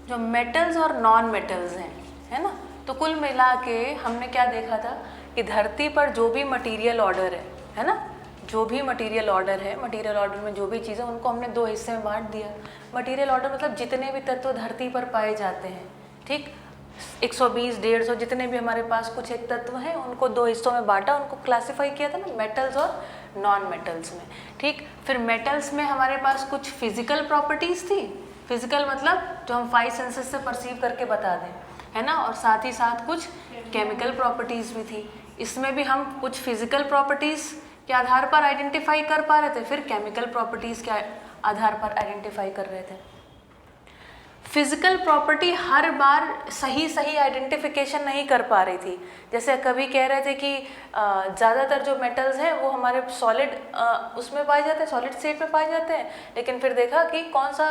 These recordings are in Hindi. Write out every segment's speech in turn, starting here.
जो मेटल्स और नॉन मेटल्स हैं, है ना, तो कुल मिला के हमने क्या देखा था कि धरती पर जो भी मटेरियल ऑर्डर है ना, जो भी मटेरियल ऑर्डर है, मटेरियल ऑर्डर में जो भी चीज़ें, उनको हमने दो हिस्से में बांट दिया। मटेरियल ऑर्डर मतलब जितने भी तत्व धरती पर पाए जाते हैं, ठीक, 120, 150 जितने भी हमारे पास कुछ एक तत्व हैं, उनको दो हिस्सों में बांटा, उनको क्लासिफाई किया था ना, मेटल्स और नॉन मेटल्स में, ठीक। फिर मेटल्स में हमारे पास कुछ फिजिकल प्रॉपर्टीज़ थी, फिजिकल मतलब जो हम 5 सेंसेस से परसीव करके बता दें, है ना, और साथ ही साथ कुछ केमिकल प्रॉपर्टीज़ भी थी। इसमें भी हम कुछ फिजिकल प्रॉपर्टीज़ के आधार पर आइडेंटिफाई कर पा रहे थे, फिर केमिकल प्रॉपर्टीज़ के आधार पर आइडेंटिफाई कर रहे थे। फिजिकल प्रॉपर्टी हर बार सही आइडेंटिफिकेशन नहीं कर पा रही थी। जैसे कभी कह रहे थे कि ज़्यादातर जो मेटल्स हैं वो हमारे सॉलिड उसमें पाए जाते हैं, सॉलिड स्टेट में पाए जाते हैं, लेकिन फिर देखा कि कौन सा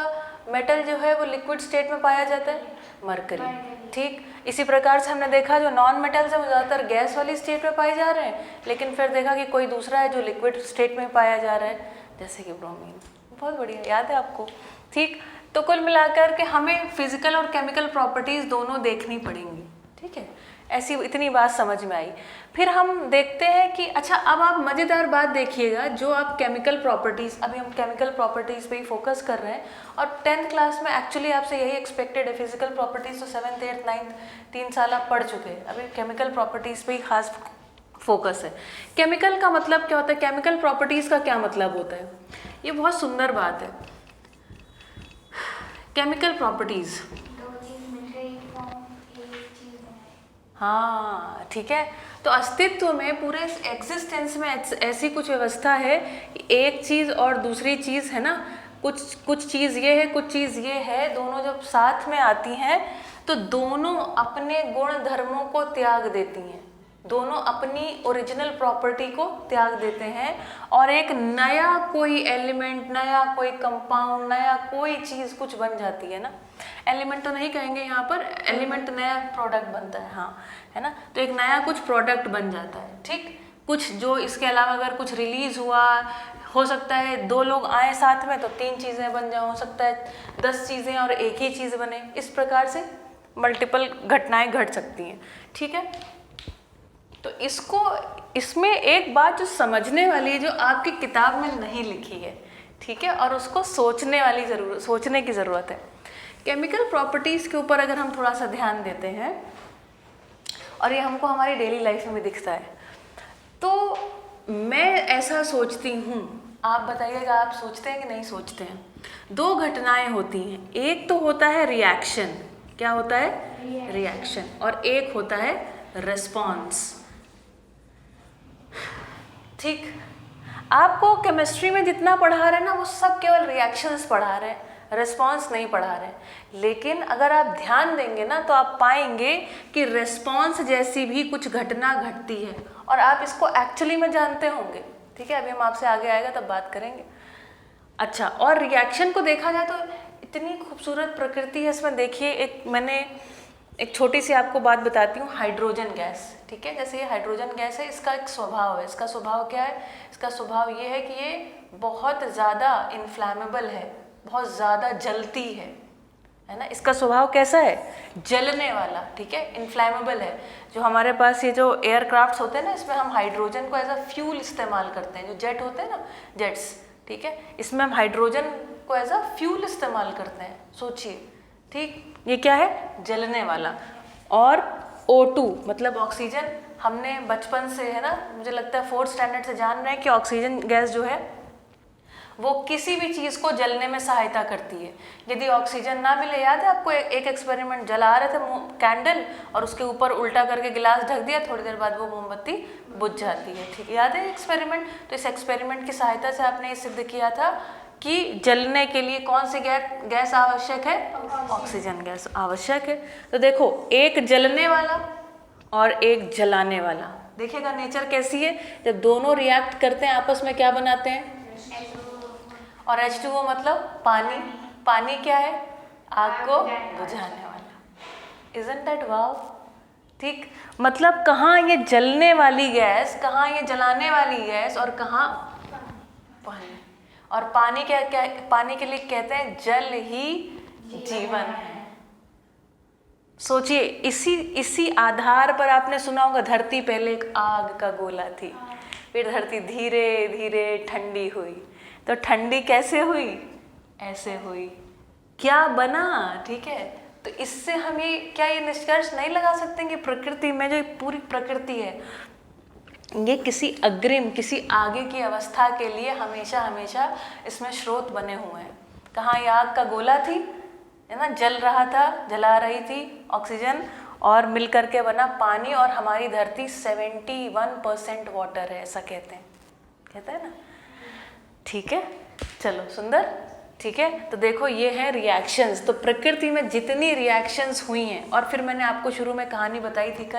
मेटल जो है वो लिक्विड स्टेट में पाया जाता है, मरकरी, ठीक। इसी प्रकार से हमने देखा जो नॉन मेटल्स हैं वो ज़्यादातर गैस वाली स्टेट में पाए जा रहे हैं, लेकिन फिर देखा कि कोई दूसरा है जो लिक्विड स्टेट में पाया जा रहा है, जैसे कि ब्रोमीन। बहुत बढ़िया, याद है आपको, ठीक। तो कुल मिलाकर के हमें फिजिकल और केमिकल प्रॉपर्टीज़ दोनों देखनी पड़ेंगी, ठीक है, ऐसी इतनी बात समझ में आई। फिर हम देखते हैं कि अच्छा, अब आप मज़ेदार बात देखिएगा, जो आप केमिकल प्रॉपर्टीज़, अभी हम केमिकल प्रॉपर्टीज़ पे ही फोकस कर रहे हैं, और 10th क्लास में एक्चुअली आपसे यही एक्सपेक्टेड है। फिजिकल प्रॉपर्टीज़ तो 7th 8th 9th 3 साल आप पढ़ चुके हैं, अभी केमिकल प्रॉपर्टीज़ पे ही खास फोकस है। केमिकल का मतलब क्या होता है, केमिकल प्रॉपर्टीज़ का क्या मतलब होता है, ये बहुत सुंदर बात है। केमिकल प्रॉपर्टीज, हाँ ठीक है, तो अस्तित्व में, पूरे एग्जिस्टेंस में ऐसी कुछ व्यवस्था है कि एक चीज़ और दूसरी चीज़ है ना, कुछ चीज़ ये है, कुछ चीज़ ये है, दोनों जब साथ में आती हैं तो दोनों अपने गुण धर्मों को त्याग देती हैं, दोनों अपनी ओरिजिनल प्रॉपर्टी को त्याग देते हैं, और एक नया कोई एलिमेंट, नया कोई कंपाउंड, नया कोई चीज़ कुछ बन जाती है ना। एलिमेंट तो नहीं कहेंगे यहाँ पर, एलिमेंट नया प्रोडक्ट बनता है, हाँ, है ना, तो एक नया कुछ प्रोडक्ट बन जाता है, ठीक। कुछ जो इसके अलावा अगर कुछ रिलीज हुआ, हो सकता है 2 लोग आए साथ में तो 3 चीज़ें बन जाए, हो सकता है 10 चीज़ें और एक ही चीज़ बने, इस प्रकार से मल्टीपल घटनाएं घट सकती हैं, ठीक है। तो इसमें एक बात जो समझने वाली है, जो आपकी किताब में नहीं लिखी है, ठीक है, और उसको सोचने की ज़रूरत है। केमिकल प्रॉपर्टीज़ के ऊपर अगर हम थोड़ा सा ध्यान देते हैं, और ये हमको हमारी डेली लाइफ में भी दिखता है, तो मैं ऐसा सोचती हूँ, आप बताइएगा आप सोचते हैं कि नहीं सोचते हैं। 2 घटनाएं होती हैं, एक तो होता है रिएक्शन, क्या होता है, रिएक्शन, और एक होता है रिस्पॉन्स, ठीक। आपको केमिस्ट्री में जितना पढ़ा रहे हैं ना, वो सब केवल रिएक्शंस पढ़ा रहे हैं, रिस्पॉन्स नहीं पढ़ा रहे। लेकिन अगर आप ध्यान देंगे ना, तो आप पाएंगे कि रिस्पॉन्स जैसी भी कुछ घटना घटती है, और आप इसको एक्चुअली में जानते होंगे, ठीक है, अभी हम आपसे आगे आएगा तब बात करेंगे। अच्छा, और रिएक्शन को देखा जाए तो इतनी खूबसूरत प्रकृति है इसमें। देखिए, मैंने एक छोटी सी आपको बात बताती हूँ, हाइड्रोजन गैस, ठीक है, जैसे ये हाइड्रोजन गैस है, इसका एक स्वभाव है। इसका स्वभाव क्या है, इसका स्वभाव ये है कि ये बहुत ज़्यादा इन्फ्लैमेबल है, बहुत ज़्यादा जलती है ना। इसका स्वभाव कैसा है, जलने वाला, ठीक है, इन्फ्लैमेबल है। जो हमारे पास ये जो एयरक्राफ्ट्स होते हैं ना, इसमें हम हाइड्रोजन को एज अ फ्यूल इस्तेमाल करते हैं, जो जेट होते हैं ना, जेट्स, ठीक है, इसमें हम हाइड्रोजन को एज अ फ्यूल इस्तेमाल करते हैं, सोचिए, ठीक। ये क्या है, जलने वाला। और O2 मतलब ऑक्सीजन, हमने बचपन से, है ना, मुझे लगता है 4th स्टैंडर्ड से जान रहे हैं कि ऑक्सीजन गैस जो है वो किसी भी चीज़ को जलने में सहायता करती है। यदि ऑक्सीजन ना मिले, याद है आपको एक एक्सपेरिमेंट, जला रहे थे कैंडल और उसके ऊपर उल्टा करके गिलास ढक दिया, थोड़ी देर बाद वो मोमबत्ती बुझ जाती है, ठीक है, याद है एक्सपेरिमेंट। तो इस एक्सपेरिमेंट की सहायता से आपने ये सिद्ध किया था कि जलने के लिए कौन सी गैस आवश्यक है, ऑक्सीजन गैस आवश्यक है। तो देखो, एक जलने वाला और एक जलाने वाला, देखिएगा नेचर कैसी है, जब दोनों रिएक्ट करते हैं आपस में क्या बनाते हैं, और H2O मतलब पानी। पानी क्या है, आग को बुझाने वाला। Isn't that wow? ठीक, मतलब कहाँ ये जलने वाली गैस, कहाँ ये जलाने वाली गैस, और कहाँ पानी। और पानी क्या क्या, पानी के लिए कहते हैं जल ही जीवन है, सोचिए, इसी आधार पर आपने सुना होगा धरती पहले एक आग का गोला थी, फिर धरती धीरे धीरे ठंडी हुई। तो ठंडी कैसे हुई? ऐसे हुई। क्या बना? ठीक है, तो इससे हम ये निष्कर्ष नहीं लगा सकते कि प्रकृति में जो पूरी प्रकृति है ये किसी अग्रिम, किसी आगे की अवस्था के लिए हमेशा हमेशा इसमें स्रोत बने हुए हैं। कहाँ ये आग का गोला थी, है ना, जल रहा था, जला रही थी ऑक्सीजन, और मिल करके बना पानी। और हमारी धरती 71% वाटर है, ऐसा कहते हैं ना। ठीक है, चलो सुंदर। ठीक है, तो देखो ये है रिएक्शंस। तो प्रकृति में जितनी रिएक्शंस हुई हैं, और फिर मैंने आपको शुरू में कहानी बताई थी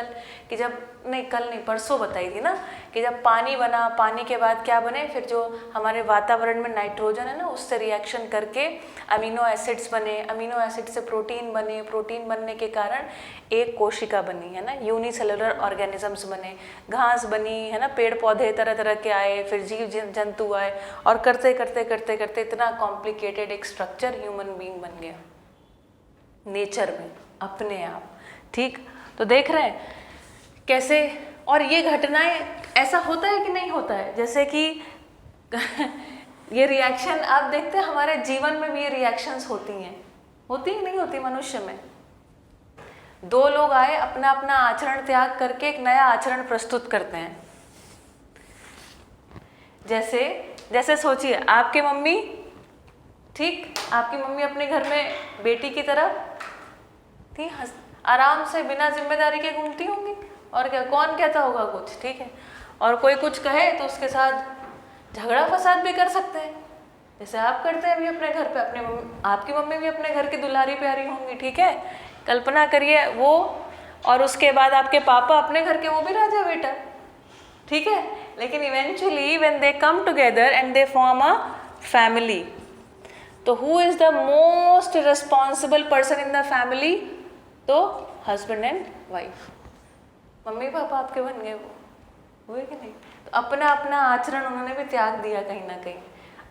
परसों बताई थी ना, कि जब पानी बना, पानी के बाद क्या बने, फिर जो हमारे वातावरण में नाइट्रोजन है ना, उससे रिएक्शन करके अमीनो एसिड्स बने, अमीनो एसिड से प्रोटीन बने, प्रोटीन बनने के कारण एक कोशिका बनी, है ना, यूनिसेलुलर ऑर्गेनिजम्स बने, घास बनी, है ना, पेड़ पौधे तरह तरह के आए, फिर जीव जंतु आए, और करते करते करते करते इतना कॉम्प्लिकेटेड एक स्ट्रक्चर ह्यूमन बीइंग बन गया नेचर में अपने आप। ठीक, तो देख रहे हैं कैसे। और ये घटनाएं ऐसा होता है कि नहीं होता है, जैसे कि ये रिएक्शन आप देखते हैं हमारे जीवन में भी ये रिएक्शंस होती हैं, होती ही नहीं होती मनुष्य में। दो लोग आए, अपना अपना आचरण त्याग करके एक नया आचरण प्रस्तुत करते हैं। जैसे सोचिए, आपके मम्मी, ठीक, आपकी मम्मी अपने घर में बेटी की तरह थी, आराम से बिना जिम्मेदारी के घूमती होंगी, और क्या, कौन कहता होगा कुछ, ठीक है। और कोई कुछ कहे तो उसके साथ झगड़ा फसाद भी कर सकते हैं, जैसे आप करते हैं अभी अपने घर पे। आपकी मम्मी भी अपने घर की दुलारी प्यारी होंगी, ठीक है, कल्पना करिए वो। और उसके बाद आपके पापा अपने घर के, वो भी राजा बेटा, ठीक है। लेकिन eventually when they come together and they form a family, तो who is the most responsible person in the family? तो husband and wife, mummy papa आपके बन गए, वो हुए कि नहीं? तो अपना अपना आचरण उन्होंने भी त्याग दिया कहीं ना कहीं।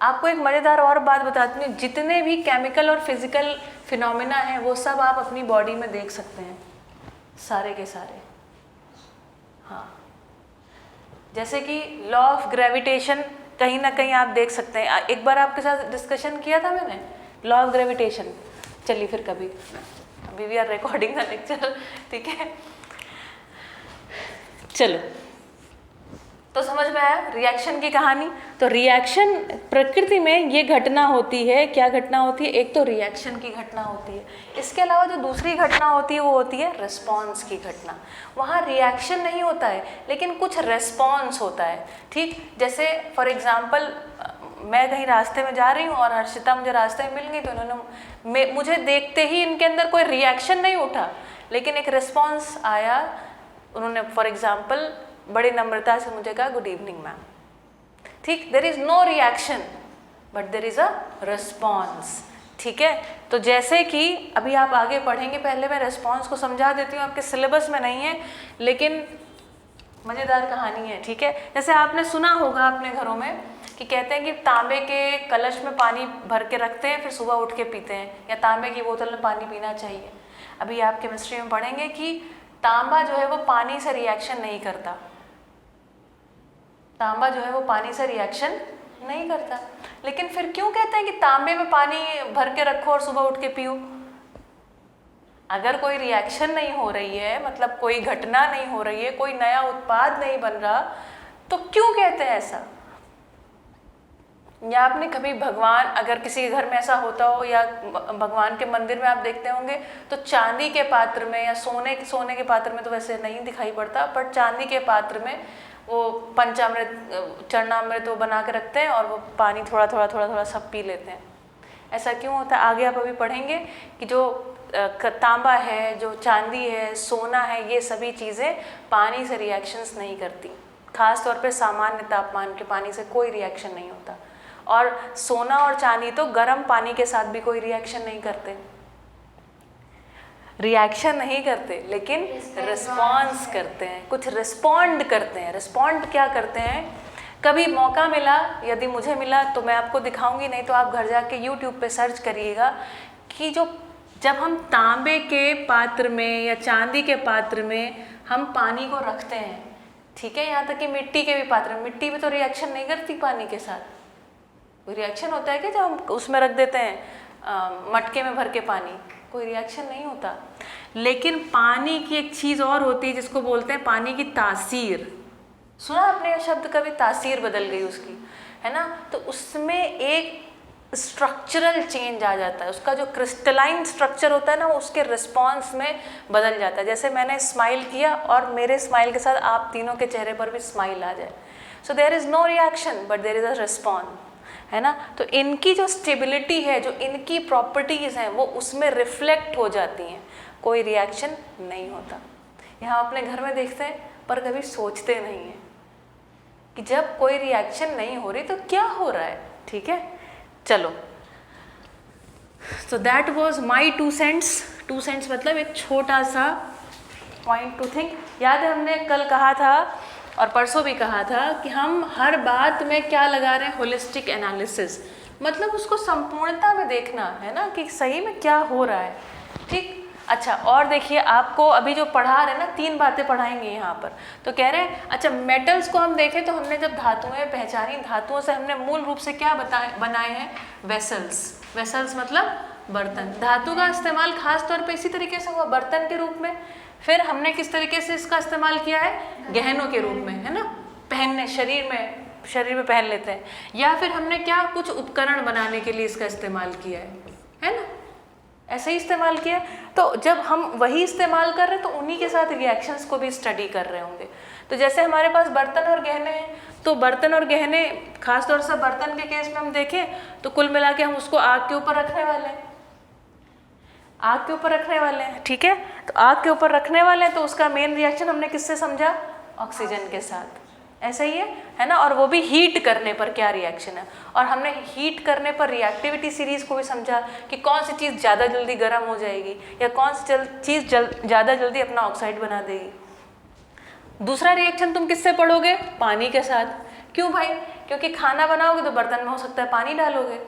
आपको एक मज़ेदार और बात बताती हूँ, जितने भी केमिकल और फिजिकल फिनोमिना हैं वो सब आप अपनी बॉडी में देख सकते हैं, सारे के सारे। हाँ, जैसे कि लॉ ऑफ ग्रेविटेशन कहीं ना कहीं आप देख सकते हैं। एक बार आपके साथ डिस्कशन किया था मैंने लॉ ऑफ ग्रेविटेशन, चलिए फिर कभी, अभी we are recording the lecture, ठीक है। चलो, तो समझ में आया रिएक्शन की कहानी। तो रिएक्शन प्रकृति में ये घटना होती है, क्या घटना होती है? एक तो रिएक्शन की घटना होती है, इसके अलावा जो दूसरी घटना होती है वो होती है रिस्पॉन्स की घटना। वहाँ रिएक्शन नहीं होता है लेकिन कुछ रिस्पॉन्स होता है, ठीक। जैसे फॉर एग्जांपल, मैं कहीं रास्ते में जा रही हूँ और हर्षिता मुझे रास्ते में मिल गई, तो उन्होंने मुझे देखते ही इनके अंदर कोई रिएक्शन नहीं उठा, लेकिन एक रिस्पॉन्स आया। उन्होंने फॉर एग्जाम्पल बड़ी नम्रता से मुझे कहा गुड इवनिंग मैम, ठीक। There is no reaction but there is a response, ठीक है। तो जैसे कि अभी आप आगे पढ़ेंगे, पहले मैं रिस्पॉन्स को समझा देती हूँ, आपके सिलेबस में नहीं है लेकिन मज़ेदार कहानी है, ठीक है। जैसे आपने सुना होगा अपने घरों में कि कहते हैं कि तांबे के कलश में पानी भर के रखते हैं, फिर सुबह उठ के पीते हैं, या तांबे की बोतल में पानी पीना चाहिए। अभी आप केमिस्ट्री में पढ़ेंगे कि तांबा जो है वो पानी से रिएक्शन नहीं करता, तांबा जो है वो पानी से रिएक्शन नहीं करता, लेकिन फिर क्यों कहते हैं कि तांबे में पानी भर के रखो और सुबह उठ के पियो? अगर कोई रिएक्शन नहीं हो रही है, मतलब कोई घटना नहीं हो रही है, कोई नया उत्पाद नहीं बन रहा, तो क्यों कहते हैं ऐसा? या आपने कभी भगवान, अगर किसी के घर में ऐसा होता हो, या भगवान के मंदिर में आप देखते होंगे तो चांदी के पात्र में या सोने के पात्र में तो वैसे नहीं दिखाई पड़ता, पर चांदी के पात्र में वो पंचामृत, चरणामृत वो बना के रखते हैं और वो पानी थोड़ा थोड़ा सब पी लेते हैं। ऐसा क्यों होता है? आगे आप अभी पढ़ेंगे कि जो तांबा है, जो चांदी है, सोना है, ये सभी चीज़ें पानी से रिएक्शंस नहीं करती। खास तौर पे सामान्य तापमान के पानी से कोई रिएक्शन नहीं होता, और सोना और चांदी तो गर्म पानी के साथ भी कोई रिएक्शन नहीं करते, रिएक्शन नहीं करते, लेकिन रिस्पॉन्स करते हैं, कुछ रिस्पॉन्ड करते हैं। रिस्पॉन्ड क्या करते हैं? कभी मौका मिला, यदि मुझे मिला तो मैं आपको दिखाऊंगी, नहीं तो आप घर जाके यूट्यूब पे सर्च करिएगा कि जो जब हम तांबे के पात्र में या चांदी के पात्र में हम पानी को रखते हैं, ठीक है, यहाँ तक कि मिट्टी के भी पात्र में, मिट्टी भी तो रिएक्शन नहीं करती पानी के साथ। कोई रिएक्शन होता है कि जब हम उसमें रख देते हैं मटके में भर के पानी, कोई रिएक्शन नहीं होता। लेकिन पानी की एक चीज़ और होती है जिसको बोलते हैं पानी की तासीर। सुना आपने ये शब्द कभी, तासीर बदल गई उसकी, है ना। तो उसमें एक स्ट्रक्चरल चेंज आ जाता है, उसका जो क्रिस्टलाइन स्ट्रक्चर होता है ना, उसके रिस्पॉन्स में बदल जाता है। जैसे मैंने स्माइल किया और मेरे स्माइल के साथ आप तीनों के चेहरे पर भी स्माइल आ जाए, so there is no reaction but there is a response, है ना। तो इनकी जो स्टेबिलिटी है, जो इनकी प्रॉपर्टीज़ हैं, वो उसमें रिफ्लेक्ट हो जाती हैं, कोई रिएक्शन नहीं होता। यहाँ अपने घर में देखते हैं पर कभी सोचते नहीं हैं कि जब कोई रिएक्शन नहीं हो रही तो क्या हो रहा है, ठीक है। चलो, so that was my 2 cents. 2 cents मतलब एक छोटा सा पॉइंट टू थिंक। याद है हमने कल कहा था और परसों भी कहा था कि हम हर बात में क्या लगा रहे हैं, होलिस्टिक एनालिसिस, मतलब उसको संपूर्णता में देखना, है ना, कि सही में क्या हो रहा है, ठीक। अच्छा, और देखिए आपको अभी जो पढ़ा रहे हैं ना, 3 बातें पढ़ाएंगे यहाँ पर। तो कह रहे हैं, अच्छा मेटल्स को हम देखें तो हमने जब धातुएं पहचानी, धातुओं से हमने मूल रूप से क्या बनाए हैं, वेसल्स। वेसल्स मतलब बर्तन। धातु का इस्तेमाल खास तौर पे इसी तरीके से हुआ, बर्तन के रूप में। फिर हमने किस तरीके से इसका इस्तेमाल किया है, गहनों के रूप में, है ना, पहनने, शरीर में पहन लेते हैं। या फिर हमने क्या, कुछ उपकरण बनाने के लिए इसका इस्तेमाल किया है ना, ऐसे ही इस्तेमाल किया। तो जब हम वही इस्तेमाल कर रहे हैं तो उन्हीं के साथ रिएक्शंस को भी स्टडी कर रहे होंगे। तो जैसे हमारे पास बर्तन और गहने हैं, तो बर्तन और गहने, खासतौर से बर्तन के केस में हम देखें तो कुल मिला के हम उसको आग के ऊपर रखने वाले हैं, आग के ऊपर रखने वाले हैं, ठीक है। तो आग के ऊपर रखने वाले हैं तो उसका मेन रिएक्शन हमने किससे समझा, ऑक्सीजन के साथ, ऐसा ही है ना। और वो भी हीट करने पर क्या रिएक्शन है, और हमने हीट करने पर रिएक्टिविटी सीरीज को भी समझा कि कौन सी चीज़ ज़्यादा जल्दी गर्म हो जाएगी या कौन सी चीज़ ज़्यादा जल्दी अपना ऑक्साइड बना देगी। दूसरा रिएक्शन तुम किससे पढ़ोगे, पानी के साथ। क्यों भाई, क्योंकि खाना बनाओगे तो बर्तन में हो सकता है पानी डालोगे,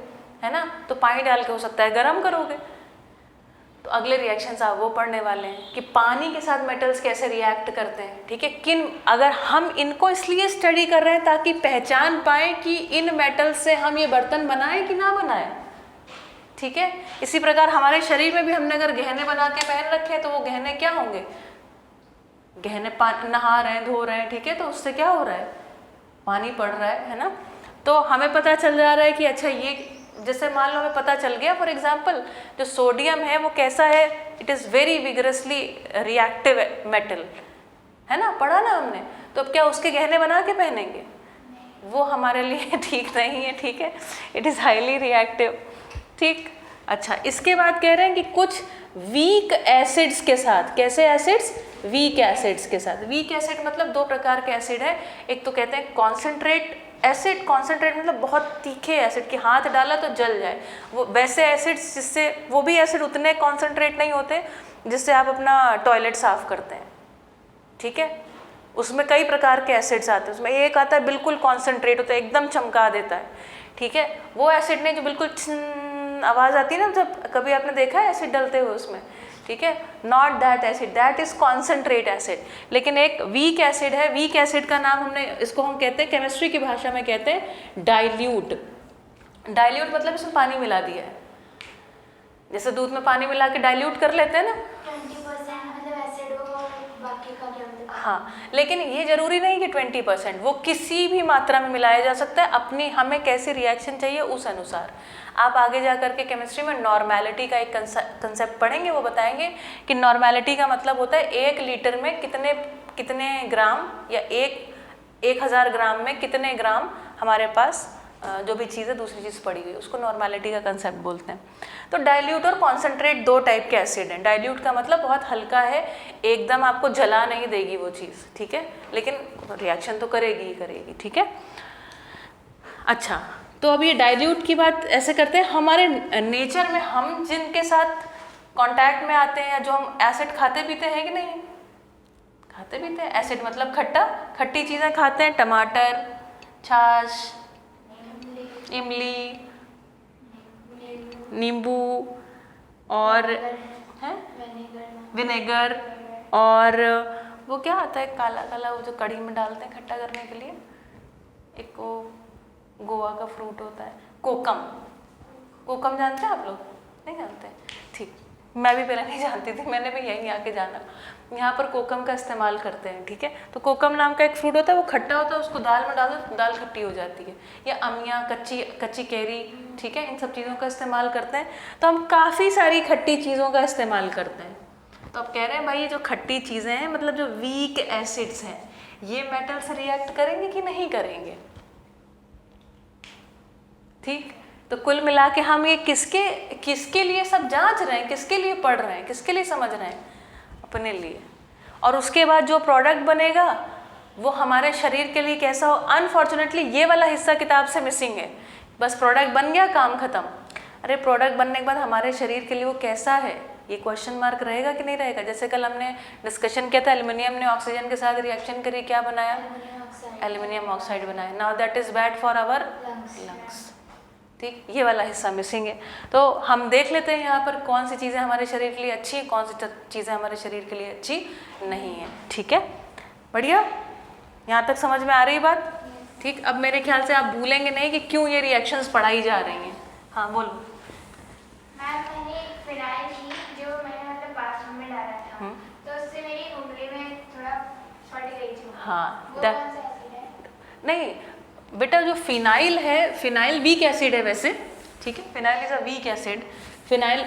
है ना, तो पानी डाल के हो सकता है गर्म करोगे। तो अगले रिएक्शंस आप वो पढ़ने वाले हैं कि पानी के साथ मेटल्स कैसे रिएक्ट करते हैं, ठीक है। अगर हम इनको इसलिए स्टडी कर रहे हैं ताकि पहचान पाएँ कि इन मेटल्स से हम ये बर्तन बनाएं कि ना बनाएं, ठीक है। इसी प्रकार हमारे शरीर में भी हमने अगर गहने बना के पहन रखे हैं तो वो गहने क्या होंगे, गहने नहा रहे हैं, धो रहे हैं, ठीक है, तो उससे क्या हो रहा है, पानी पड़ रहा है ना। तो हमें पता चल जा रहा है कि अच्छा ये, जैसे मान लो हमें पता चल गया फॉर एग्जांपल जो सोडियम है वो कैसा है, it is very vigorously reactive metal, है ना, पढ़ा ना हमने। तो अब क्या उसके गहने बना के पहनेंगे, वो हमारे लिए ठीक नहीं है, ठीक है, इट इज़ हाईली रिएक्टिव, ठीक। अच्छा, इसके बाद कह रहे हैं कि कुछ वीक एसिड्स के साथ, कैसे एसिड्स, वीक एसिड्स के साथ। वीक एसिड मतलब 2 प्रकार के एसिड है, एक तो कहते हैं कॉन्सेंट्रेट एसिड, कॉन्सेंट्रेट मतलब बहुत तीखे एसिड कि हाथ डाला तो जल जाए, वो वैसे एसिड्स जिससे, वो भी एसिड उतने कॉन्सेंट्रेट नहीं होते जिससे आप अपना टॉयलेट साफ करते हैं, ठीक है। उसमें कई प्रकार के एसिड्स आते हैं, उसमें एक आता है बिल्कुल कॉन्सेंट्रेट होता है, एकदम चमका देता है, ठीक है। वो एसिड नहीं जो बिल्कुल आवाज़ आती है ना जब कभी आपने देखा है एसिड डलते हुए उसमें, ठीक है, not that acid, that is concentrate acid. लेकिन एक वीक एसिड है, वीक एसिड का नाम हमने, इसको हम कहते हैं केमिस्ट्री की भाषा में कहते हैं डाइल्यूट। डाइल्यूट मतलब इसमें पानी मिला दिया है, जैसे दूध में पानी मिला के डाइल्यूट कर लेते हैं ना, 20% मतलब एसिड हो और बाकी का क्या होता है। हाँ, लेकिन ये जरूरी नहीं कि 20%, वो किसी भी मात्रा में मिलाया जा सकता है, अपनी हमें कैसी रिएक्शन चाहिए उस अनुसार। आप आगे जा करके केमिस्ट्री में नॉर्मेलिटी का एक कंसेप्ट पढ़ेंगे, वो बताएंगे कि नॉर्मेलिटी का मतलब होता है 1 लीटर में कितने ग्राम या 1000 ग्राम में कितने ग्राम हमारे पास जो भी चीज़ है दूसरी चीज़ पड़ी हुई, उसको नॉर्मेलिटी का कंसेप्ट बोलते हैं। तो डाइल्यूट और कॉन्सेंट्रेट 2 टाइप के एसिड हैं। डाइल्यूट का मतलब बहुत हल्का है, एकदम आपको जला नहीं देगी वो चीज़, ठीक है, लेकिन रिएक्शन तो करेगी ही करेगी, ठीक है। अच्छा, तो अब ये डाइल्यूट की बात ऐसे करते हैं, हमारे नेचर में हम जिनके साथ कांटेक्ट में आते हैं या जो हम एसिड खाते पीते हैं कि नहीं, खाते पीते हैं। एसिड मतलब खट्टा, खट्टी चीज़ें खाते हैं, टमाटर, छाछ, इमली, नींबू और है विनेगर, और वो क्या आता है काला काला, वो जो कढ़ी में डालते हैं खट्टा करने के लिए, एक वो गोवा का फ्रूट होता है कोकम। कोकम जानते हैं आप लोग? नहीं जानते? ठीक, मैं भी पहले नहीं जानती थी, मैंने भी यहीं आके जाना। यहाँ पर कोकम का इस्तेमाल करते हैं, ठीक है। तो कोकम नाम का एक फ्रूट होता है, वो खट्टा होता है, उसको दाल में डाल दो तो दाल खट्टी हो जाती है। या अमिया, कच्ची कैरी, ठीक है, इन सब चीज़ों का इस्तेमाल करते हैं। तो हम काफ़ी सारी खट्टी चीज़ों का इस्तेमाल करते हैं। तो अब कह रहे हैं भाई ये जो खट्टी चीज़ें हैं, मतलब जो वीक एसिड्स हैं, ये मेटल से रिएक्ट करेंगे कि नहीं करेंगे? ठीक, तो कुल मिला के हम ये किसके लिए सब जांच रहे हैं, किसके लिए पढ़ रहे हैं, किसके लिए समझ रहे हैं? अपने लिए। और उसके बाद जो प्रोडक्ट बनेगा वो हमारे शरीर के लिए कैसा हो। अनफॉर्चुनेटली ये वाला हिस्सा किताब से मिसिंग है। बस प्रोडक्ट बन गया, काम खत्म। अरे प्रोडक्ट बनने के बाद हमारे शरीर के लिए वो कैसा है, ये क्वेश्चन मार्क रहेगा कि नहीं रहेगा। जैसे कल हमने डिस्कशन किया था, एल्युमिनियम ने ऑक्सीजन के साथ रिएक्शन करी, क्या बनाया? एल्युमिनियम ऑक्साइड बनाया। Now that is bad for our lungs. ठीक, ये वाला हिस्सा मिसिंग है। तो हम देख लेते हैं यहाँ पर कौन सी चीज़ें हमारे शरीर के लिए अच्छी हैं, कौन सी चीज़ें हमारे शरीर के लिए अच्छी नहीं है। ठीक है, बढ़िया, यहाँ तक समझ में आ रही बात? ठीक, अब मेरे ख्याल से आप भूलेंगे नहीं कि क्यों ये रिएक्शंस पढ़ाई जा रही हैं। हाँ बोलो। मैंने एक फिनाइल थी जो मैंने मतलब बाथरूम में डाला था, तो उससे मेरी उंगली में थोड़ा फट गई थी। हाँ, वो कौन सा एसिड है? नहीं बेटा, जो फिनाइल है, फिनाइल वीक एसिड है वैसे, ठीक है। Phenyl is a weak acid. Phenyl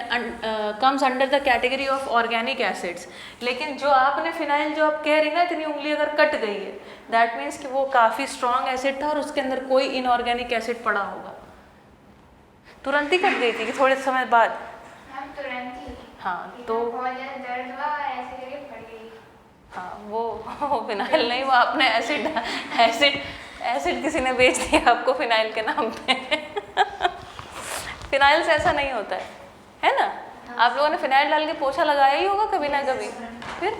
comes under the category of organic acids. लेकिन जो आपने फिनाइल जो आप कह रही ना, इतनी उंगली अगर कट गई है, दैट मीन्स कि वो काफ़ी स्ट्रॉन्ग एसिड था और उसके अंदर कोई इनऑर्गेनिक एसिड पड़ा होगा। तुरंत ही कट गई थी कि थोड़े समय बाद? तुरंत ही। हाँ, तो बहुत ज़्यादा दर्द हुआ और ऐसे करके फट गई। हाँ, वो फिनाइल नहीं, वो आपने एसिड किसी ने बेच दिया आपको फिनाइल के नाम पे। फिनाइल से ऐसा नहीं होता है ना? आप लोगों ने फिनाइल डाल के पोछा लगाया ही होगा कभी ना कभी। फिर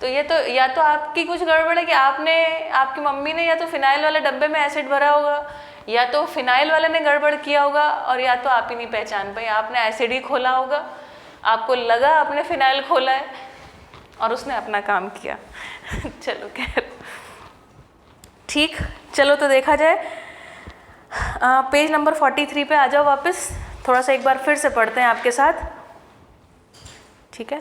तो ये तो या तो आपकी कुछ गड़बड़ है कि आपकी मम्मी ने या तो फिनाइल वाले डब्बे में एसिड भरा होगा, या तो फिनाइल वाले ने गड़बड़ किया होगा, और या तो आप ही नहीं पहचान पाई, आपने एसिड ही खोला होगा, आपको लगा आपने फिनाइल खोला है और उसने अपना काम किया। चलो खैर, ठीक, चलो तो देखा जाए। पेज नंबर 43 पे आ जाओ वापस, थोड़ा सा एक बार फिर से पढ़ते हैं आपके साथ, ठीक है।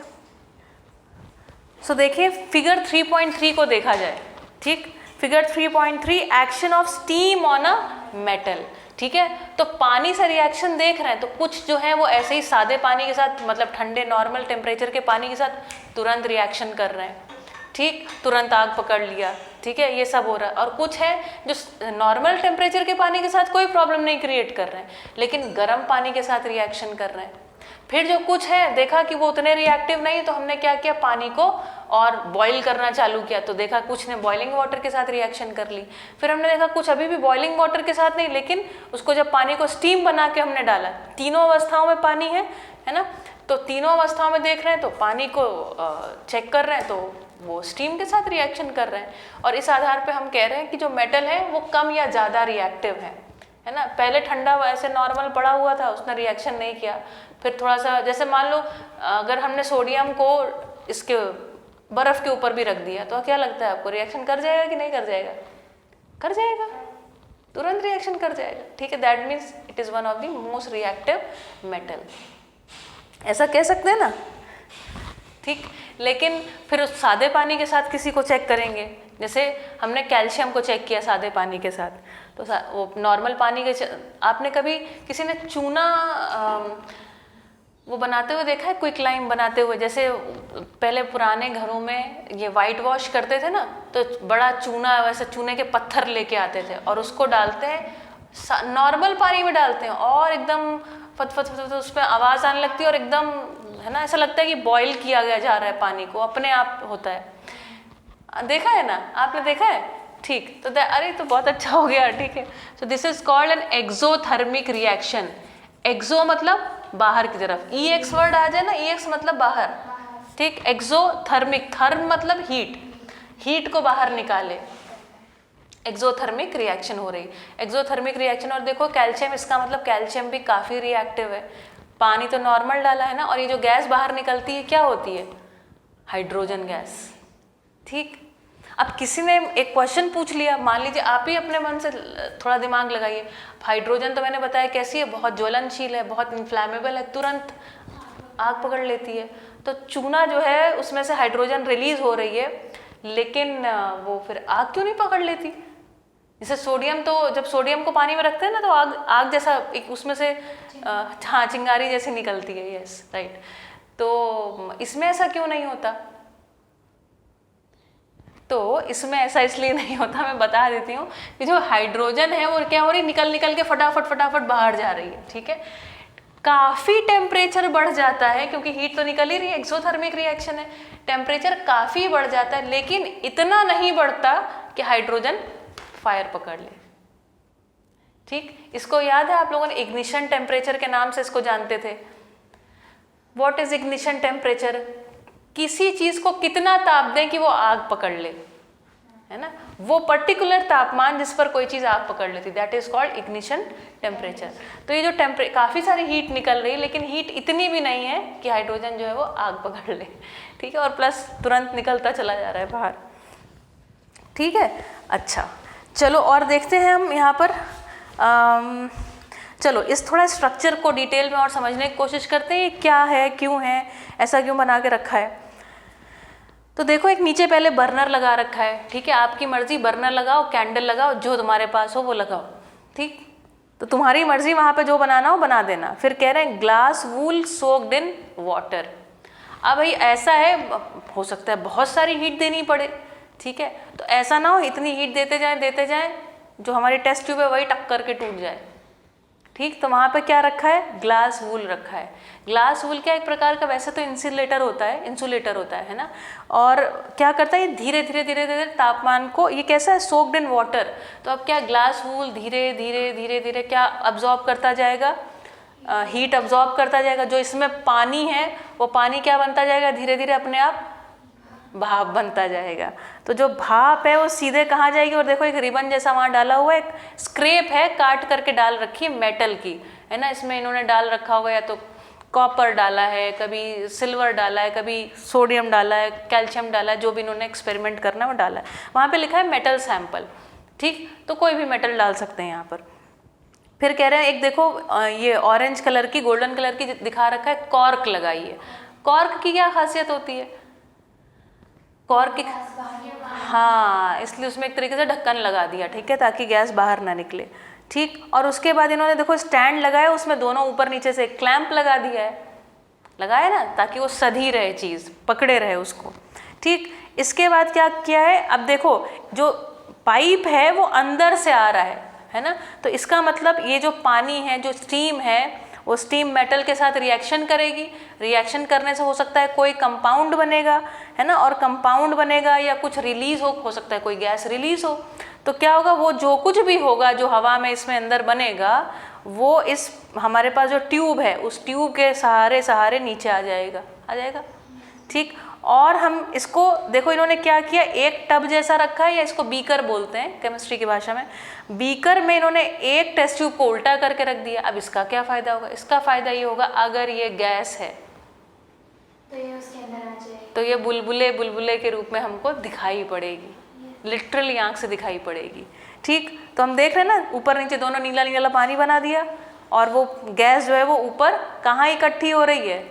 सो देखिए फिगर 3.3 को देखा जाए, ठीक। Figure 3.3, action of steam on a metal, ठीक है। तो पानी से रिएक्शन देख रहे हैं, तो कुछ जो है वो ऐसे ही सादे पानी के साथ, मतलब ठंडे नॉर्मल टेम्परेचर के पानी के साथ तुरंत रिएक्शन कर रहे हैं, ठीक, तुरंत आग पकड़ लिया, ठीक है, ये सब हो रहा है। और कुछ है जो नॉर्मल टेम्परेचर के पानी के साथ कोई प्रॉब्लम नहीं क्रिएट कर रहे हैं, लेकिन गर्म पानी के साथ रिएक्शन कर रहे हैं। फिर जो कुछ है देखा कि वो उतने रिएक्टिव नहीं, तो हमने क्या किया, पानी को और बॉईल करना चालू किया, तो देखा कुछ ने बॉइलिंग वाटर के साथ रिएक्शन कर ली। फिर हमने देखा कुछ अभी भी बॉइलिंग वाटर के साथ नहीं, लेकिन उसको जब पानी को स्टीम बना के हमने डाला, तीनों अवस्थाओं में पानी है ना, तो तीनों अवस्थाओं में देख रहे हैं, तो पानी को चेक कर रहे हैं, तो वो स्टीम के साथ रिएक्शन कर रहे हैं। और इस आधार पे हम कह रहे हैं कि जो मेटल है वो कम या ज़्यादा रिएक्टिव है ना। पहले ठंडा ऐसे नॉर्मल पड़ा हुआ था, उसने रिएक्शन नहीं किया, फिर थोड़ा सा, जैसे मान लो अगर हमने सोडियम को इसके बर्फ़ के ऊपर भी रख दिया, तो क्या लगता है आपको, रिएक्शन कर जाएगा कि नहीं कर जाएगा? कर जाएगा, तुरंत रिएक्शन कर जाएगा, ठीक है। That means it is one of the most reactive metal, ऐसा कह सकते हैं ना, ठीक। लेकिन फिर उस सादे पानी के साथ किसी को चेक करेंगे, जैसे हमने कैल्शियम को चेक किया सादे पानी के साथ, तो वो नॉर्मल पानी के आपने कभी किसी ने चूना वो बनाते हुए देखा है, क्विक लाइम बनाते हुए? जैसे पहले पुराने घरों में ये वाइट वॉश करते थे ना, तो बड़ा चूना, वैसे चूने के पत्थर लेके आते थे और उसको डालते हैं, नॉर्मल पानी में डालते हैं और एकदम फट उस पर आवाज़ आने लगती है और एकदम, है ना, ऐसा लगता है कि बॉईल किया गया जा रहा है पानी को, अपने आप होता है। देखा है ना, आपने देखा है, ठीक। तो अरे तो बहुत अच्छा हो गया, ठीक है। So this is called an exothermic reaction. Exo मतलब बाहर की तरफ, EX वर्ड आ जाए ना, EX मतलब बाहर, ठीक। एक्सोथर्मिक, थर्म मतलब हीट, हीट को बाहर निकाले, एक्सोथर्मिक रिएक्शन हो रही, एक्सोथर्मिक रिएक्शन। और देखो कैल्शियम, इसका मतलब कैल्शियम भी काफ़ी रिएक्टिव है, पानी तो नॉर्मल डाला है ना, और ये जो गैस बाहर निकलती है क्या होती है? Hydrogen gas. ठीक, अब किसी ने एक क्वेश्चन पूछ लिया, मान लीजिए आप ही अपने मन से थोड़ा दिमाग लगाइए, हाइड्रोजन तो मैंने बताया कैसी है, बहुत ज्वलनशील है, बहुत इन्फ्लैमेबल है, तुरंत आग पकड़ लेती है। तो चूना जो है उसमें से हाइड्रोजन रिलीज हो रही है, लेकिन वो फिर आग क्यों नहीं पकड़ लेती? जैसे सोडियम, तो जब सोडियम को पानी में रखते हैं ना तो आग जैसा एक उसमें से हाँ चिंगारी जैसी निकलती है। Yes right. तो इसमें ऐसा क्यों नहीं होता? तो इसमें ऐसा इसलिए नहीं होता, मैं बता देती हूँ कि जो हाइड्रोजन है वो क्या हो रही, निकल के फटाफट बाहर जा रही है। ठीक है, काफ़ी टेम्परेचर बढ़ जाता है क्योंकि हीट तो निकल ही रही है, एक्सोथर्मिक रिएक्शन है, टेम्परेचर काफ़ी बढ़ जाता है, लेकिन इतना नहीं बढ़ता कि हाइड्रोजन फायर पकड़ ले। ठीक, इसको याद है आप लोगों ने इग्निशन टेम्परेचर के नाम से इसको जानते थे। What is ignition temperature? किसी चीज को कितना ताप दें कि वो आग पकड़ ले, है ना, वो पर्टिकुलर तापमान जिस पर कोई चीज आग पकड़ लेती, that is called ignition temperature. तो ये जो काफी सारी हीट निकल रही है, लेकिन हीट इतनी भी नहीं है कि हाइड्रोजन जो है वो आग पकड़ ले। ठीक है, और प्लस तुरंत निकलता चला जा रहा है बाहर। ठीक है, अच्छा चलो और देखते हैं हम यहाँ पर चलो इस थोड़ा स्ट्रक्चर को डिटेल में और समझने की कोशिश करते हैं, क्या है, क्यों है, ऐसा क्यों बना के रखा है। तो देखो, एक नीचे पहले बर्नर लगा रखा है। ठीक है, आपकी मर्जी, बर्नर लगाओ, कैंडल लगाओ, जो तुम्हारे पास हो वो लगाओ। ठीक, तो तुम्हारी मर्जी, वहाँ पे जो बनाना हो बना देना। फिर कह रहे हैं glass wool soaked in water. अब भाई ऐसा है, हो सकता है बहुत सारी हीट देनी पड़े। ठीक है, तो ऐसा ना हो इतनी हीट देते जाएं जो हमारी टेस्ट ट्यूब है वही टक करके टूट जाए। ठीक, तो वहाँ पे क्या रखा है? ग्लास वूल रखा है। ग्लास वूल क्या एक प्रकार का वैसे तो इंसुलेटर होता है ना, और क्या करता है, धीरे धीरे तापमान को, ये कैसा है, सोक्ड इन वाटर। तो अब क्या, ग्लास वूल धीरे धीरे क्या अब्जॉर्ब करता जाएगा, हीट अब्जॉर्ब करता जाएगा। जो इसमें पानी है वो पानी क्या बनता जाएगा, धीरे धीरे अपने आप भाप बनता जाएगा। तो जो भाप है वो सीधे कहाँ जाएगी, और देखो एक रिबन जैसा वहाँ डाला हुआ है, एक स्क्रेप है काट करके डाल रखी है मेटल की, है ना, इसमें इन्होंने डाल रखा होगा, या तो कॉपर डाला है, कभी सिल्वर डाला है, कभी सोडियम डाला है, कैल्शियम डाला है, जो भी इन्होंने एक्सपेरिमेंट करना है वो डाला है। वहाँ पे लिखा है मेटल सैंपल। ठीक, तो कोई भी मेटल डाल सकते हैं यहाँ पर। फिर कह रहे हैं एक देखो, ये ऑरेंज कलर की, गोल्डन कलर की दिखा रखा है, कॉर्क लगाई है। कॉर्क की क्या खासियत होती है? कॉर्क की, हाँ, इसलिए उसमें एक तरीके से ढक्कन लगा दिया। ठीक है, ताकि गैस बाहर ना निकले। ठीक, और उसके बाद इन्होंने देखो स्टैंड लगाया, उसमें दोनों ऊपर नीचे से क्लैंप लगा दिया है, लगाया ना, ताकि वो सधी रहे, चीज़ पकड़े रहे उसको। ठीक, इसके बाद क्या किया है, अब देखो जो पाइप है वो अंदर से आ रहा है ना, तो इसका मतलब ये जो पानी है, जो स्टीम है, वो स्टीम मेटल के साथ रिएक्शन करेगी। रिएक्शन करने से हो सकता है कोई कंपाउंड बनेगा, है ना, और कंपाउंड बनेगा या कुछ रिलीज हो सकता है कोई गैस रिलीज हो। तो क्या होगा, वो जो कुछ भी होगा जो हवा में इसमें अंदर बनेगा, वो इस हमारे पास जो ट्यूब है उस ट्यूब के सहारे नीचे आ जाएगा। ठीक, और हम इसको देखो, इन्होंने क्या किया, एक टब जैसा रखा है, या इसको बीकर बोलते हैं केमिस्ट्री की भाषा में। बीकर में इन्होंने एक टेस्ट ट्यूब को उल्टा करके रख दिया। अब इसका क्या फ़ायदा होगा? इसका फ़ायदा ये होगा, अगर ये गैस है तो ये उसके अंदर आ जाएगी, तो ये बुलबुले के रूप में हमको दिखाई पड़ेगी, लिटरली आँख से दिखाई पड़ेगी। ठीक, तो हम देख रहे हैं ना, ऊपर नीचे दोनों नीला नीला पानी बना दिया, और वो गैस जो है वो ऊपर कहाँ इकट्ठी हो रही है,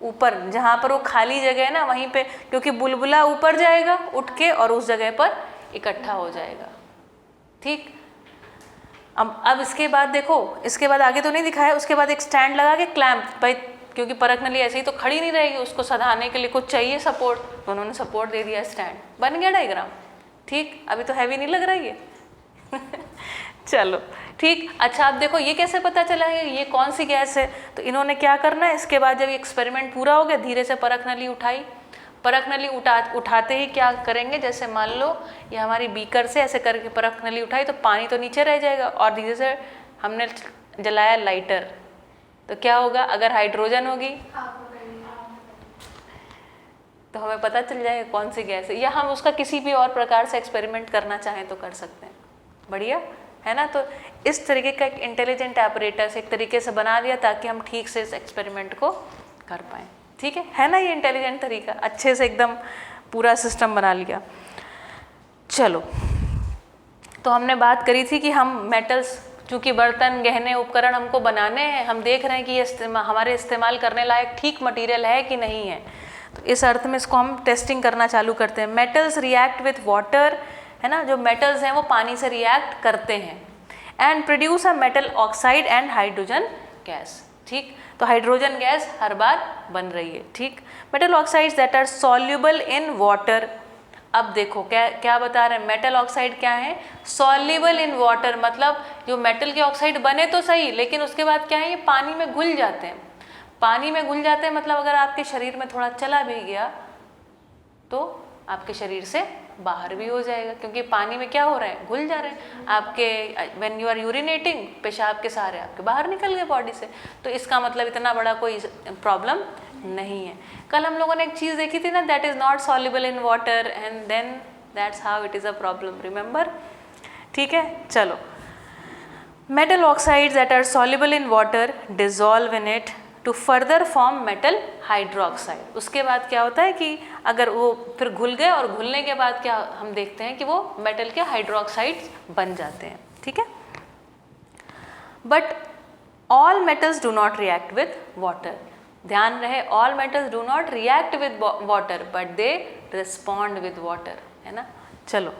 ऊपर जहाँ पर वो खाली जगह है ना वहीं पे, क्योंकि बुलबुला ऊपर जाएगा उठ के और उस जगह पर इकट्ठा हो जाएगा। ठीक, अब इसके बाद देखो, इसके बाद आगे तो नहीं दिखाया, उसके बाद एक स्टैंड लगा के क्लैंप, भाई क्योंकि परख नली ऐसे ही तो खड़ी नहीं रहेगी, उसको सधाने के लिए कुछ चाहिए सपोर्ट, तो उन्होंने सपोर्ट दे दिया, स्टैंड बन गया डायग्राम। ठीक, अभी तो हैवी नहीं लग रहा है ये चलो ठीक। अच्छा, अब देखो ये कैसे पता चला है ये कौन सी गैस है, तो इन्होंने क्या करना है, इसके बाद जब एक्सपेरिमेंट पूरा हो गया, धीरे से परख नली उठाई। परख नली उठाते ही क्या करेंगे, जैसे मान लो ये हमारी बीकर से ऐसे करके परख नली उठाई, तो पानी तो नीचे रह जाएगा, और धीरे से हमने जलाया लाइटर, तो क्या होगा, अगर हाइड्रोजन होगी तो हमें पता चल जाएगा कौन सी गैस है, या हम उसका किसी भी और प्रकार से एक्सपेरिमेंट करना चाहें तो कर सकते हैं। बढ़िया, है ना। तो इस तरीके का एक इंटेलिजेंट एपरेटस एक तरीके से बना दिया ताकि हम ठीक से इस एक्सपेरिमेंट को कर पाएँ। ठीक है ना, ये इंटेलिजेंट तरीका, अच्छे से एकदम पूरा सिस्टम बना लिया। चलो, तो हमने बात करी थी कि हम मेटल्स, चूँकि बर्तन, गहने, उपकरण हमको बनाने हैं, हम देख रहे हैं कि ये हमारे इस्तेमाल करने लायक ठीक मटेरियल है कि नहीं है। तो इस अर्थ में इसको हम टेस्टिंग करना चालू करते हैं। मेटल्स रिएक्ट विथ वाटर, है ना, जो मेटल्स हैं वो पानी से रिएक्ट करते हैं and produce a metal oxide and hydrogen gas. ठीक, तो हाइड्रोजन गैस हर बार बन रही है। ठीक, metal oxides that are soluble in water. अब देखो क्या बता रहे हैं, मेटल ऑक्साइड क्या है, सॉल्युबल इन वाटर, मतलब जो मेटल के ऑक्साइड बने तो सही, लेकिन उसके बाद क्या है, ये पानी में घुल जाते हैं। पानी में घुल जाते हैं मतलब अगर आपके शरीर में थोड़ा चला भी गया तो आपके शरीर से बाहर भी हो जाएगा, क्योंकि पानी में क्या हो रहा है, घुल जा रहे हैं। आपके व्हेन यू आर यूरिनेटिंग, पेशाब के सहारे आपके बाहर निकल गए बॉडी से, तो इसका मतलब इतना बड़ा कोई प्रॉब्लम नहीं है। कल हम लोगों ने एक चीज़ देखी थी ना, that is not soluble in water and then that's how it is a problem, remember. ठीक है, चलो, metal oxides that are soluble in water dissolve in it to further form metal hydroxide. उसके बाद क्या होता है कि अगर वो फिर घुल गए और घुलने के बाद क्या हम देखते हैं कि वो मेटल के हाइड्रोक्साइड्स बन जाते हैं। ठीक है, but all metals do not react with water. ध्यान रहे, all metals do not react with water but they respond with water, है ना। चलो,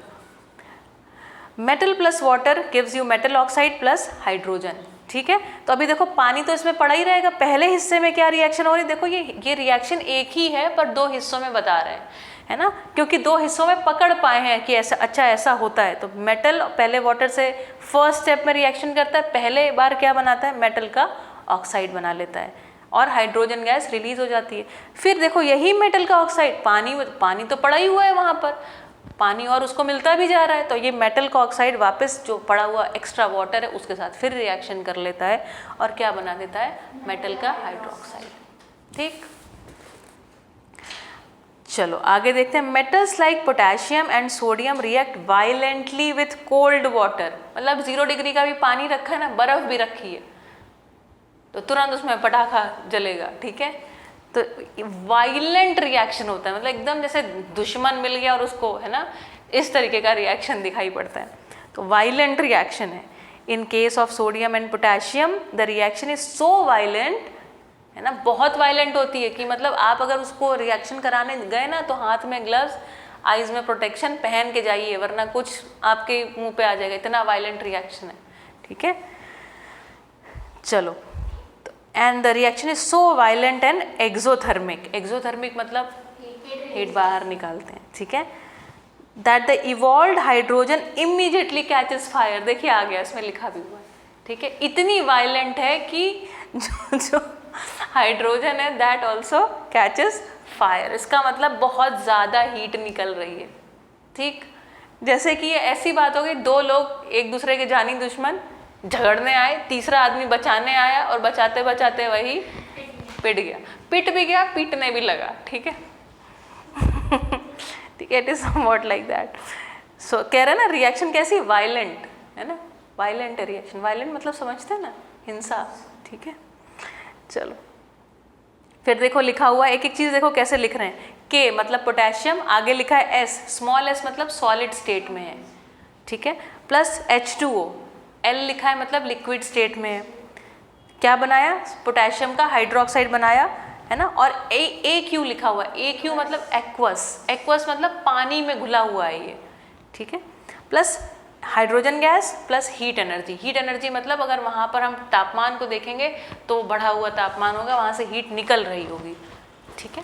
metal plus water gives you metal oxide plus hydrogen. ठीक है, तो अभी देखो पानी तो इसमें पड़ा ही रहेगा। पहले हिस्से में क्या रिएक्शन हो रही है, देखो ये रिएक्शन एक ही है पर दो हिस्सों में बता रहे हैं, है ना, क्योंकि दो हिस्सों में पकड़ पाए हैं कि ऐसा, अच्छा ऐसा होता है। तो मेटल पहले वाटर से फर्स्ट स्टेप में रिएक्शन करता है, पहले बार क्या बनाता है, मेटल का ऑक्साइड बना लेता है और हाइड्रोजन गैस रिलीज हो जाती है। फिर देखो यही मेटल का ऑक्साइड पानी तो पड़ा ही हुआ है वहाँ पर, पानी और उसको मिलता भी जा रहा है, तो ये मेटल का ऑक्साइड वापस जो पड़ा हुआ एक्स्ट्रा वाटर है उसके साथ फिर रिएक्शन कर लेता है और क्या बना देता है, मेटल का हाइड्रोक्साइड। ठीक, चलो आगे देखते हैं। Metals like potassium and sodium react violently with cold water, मतलब 0 डिग्री का भी पानी रखा है ना, बर्फ भी रखी है तो तुरंत उसमें पटाखा जलेगा। ठीक है, तो वायलेंट रिएक्शन होता है, मतलब एकदम जैसे दुश्मन मिल गया और उसको, है ना, इस तरीके का रिएक्शन दिखाई पड़ता है। तो वायलेंट रिएक्शन है। In case of sodium and potassium the reaction is so violent, है ना, बहुत वायलेंट होती है कि मतलब आप अगर उसको रिएक्शन कराने गए ना तो हाथ में ग्लव्स, आईज में प्रोटेक्शन पहन के जाइए, वरना कुछ आपके मुंह पे आ जाएगा, इतना वायलेंट रिएक्शन है। ठीक है, चलो, and the reaction is so violent and exothermic. Exothermic मतलब हीट बाहर निकालते हैं। ठीक है, that the evolved hydrogen immediately catches fire. देखिए आ गया, इसमें लिखा भी हुआ है। ठीक है, इतनी वायलेंट है कि जो हाइड्रोजन है दैट ऑल्सो कैचेस फायर। इसका मतलब बहुत ज़्यादा हीट निकल रही है। ठीक, जैसे कि ये ऐसी बात हो गई, दो लोग एक दूसरे के जानी दुश्मन झगड़ने आए, तीसरा आदमी बचाने आया और बचाते बचाते वही पिट गया, पिट भी गया, पीटने भी लगा। ठीक है, ठीक है, it is somewhat like that. So कह रहे हैं ना रिएक्शन कैसी, वायलेंट, है ना, वायलेंट है रिएक्शन। वायलेंट मतलब समझते हैं ना, हिंसा। ठीक है, चलो फिर देखो लिखा हुआ एक एक चीज़ देखो कैसे लिख रहे हैं। के मतलब पोटेशियम, आगे लिखा है एस, स्मॉल एस मतलब सॉलिड स्टेट में है। ठीक है, प्लस H2O, एल लिखा है मतलब लिक्विड स्टेट में है। क्या बनाया, पोटेशियम का हाइड्रोक्साइड बनाया, है ना, और AQ लिखा हुआ है। AQ मतलब एक्वस, एक्वस मतलब पानी में घुला हुआ है ये। ठीक है, plus hydrogen gas plus heat energy. Heat energy मतलब अगर वहाँ पर हम तापमान को देखेंगे तो बढ़ा हुआ तापमान होगा, वहाँ से हीट निकल रही होगी। ठीक है,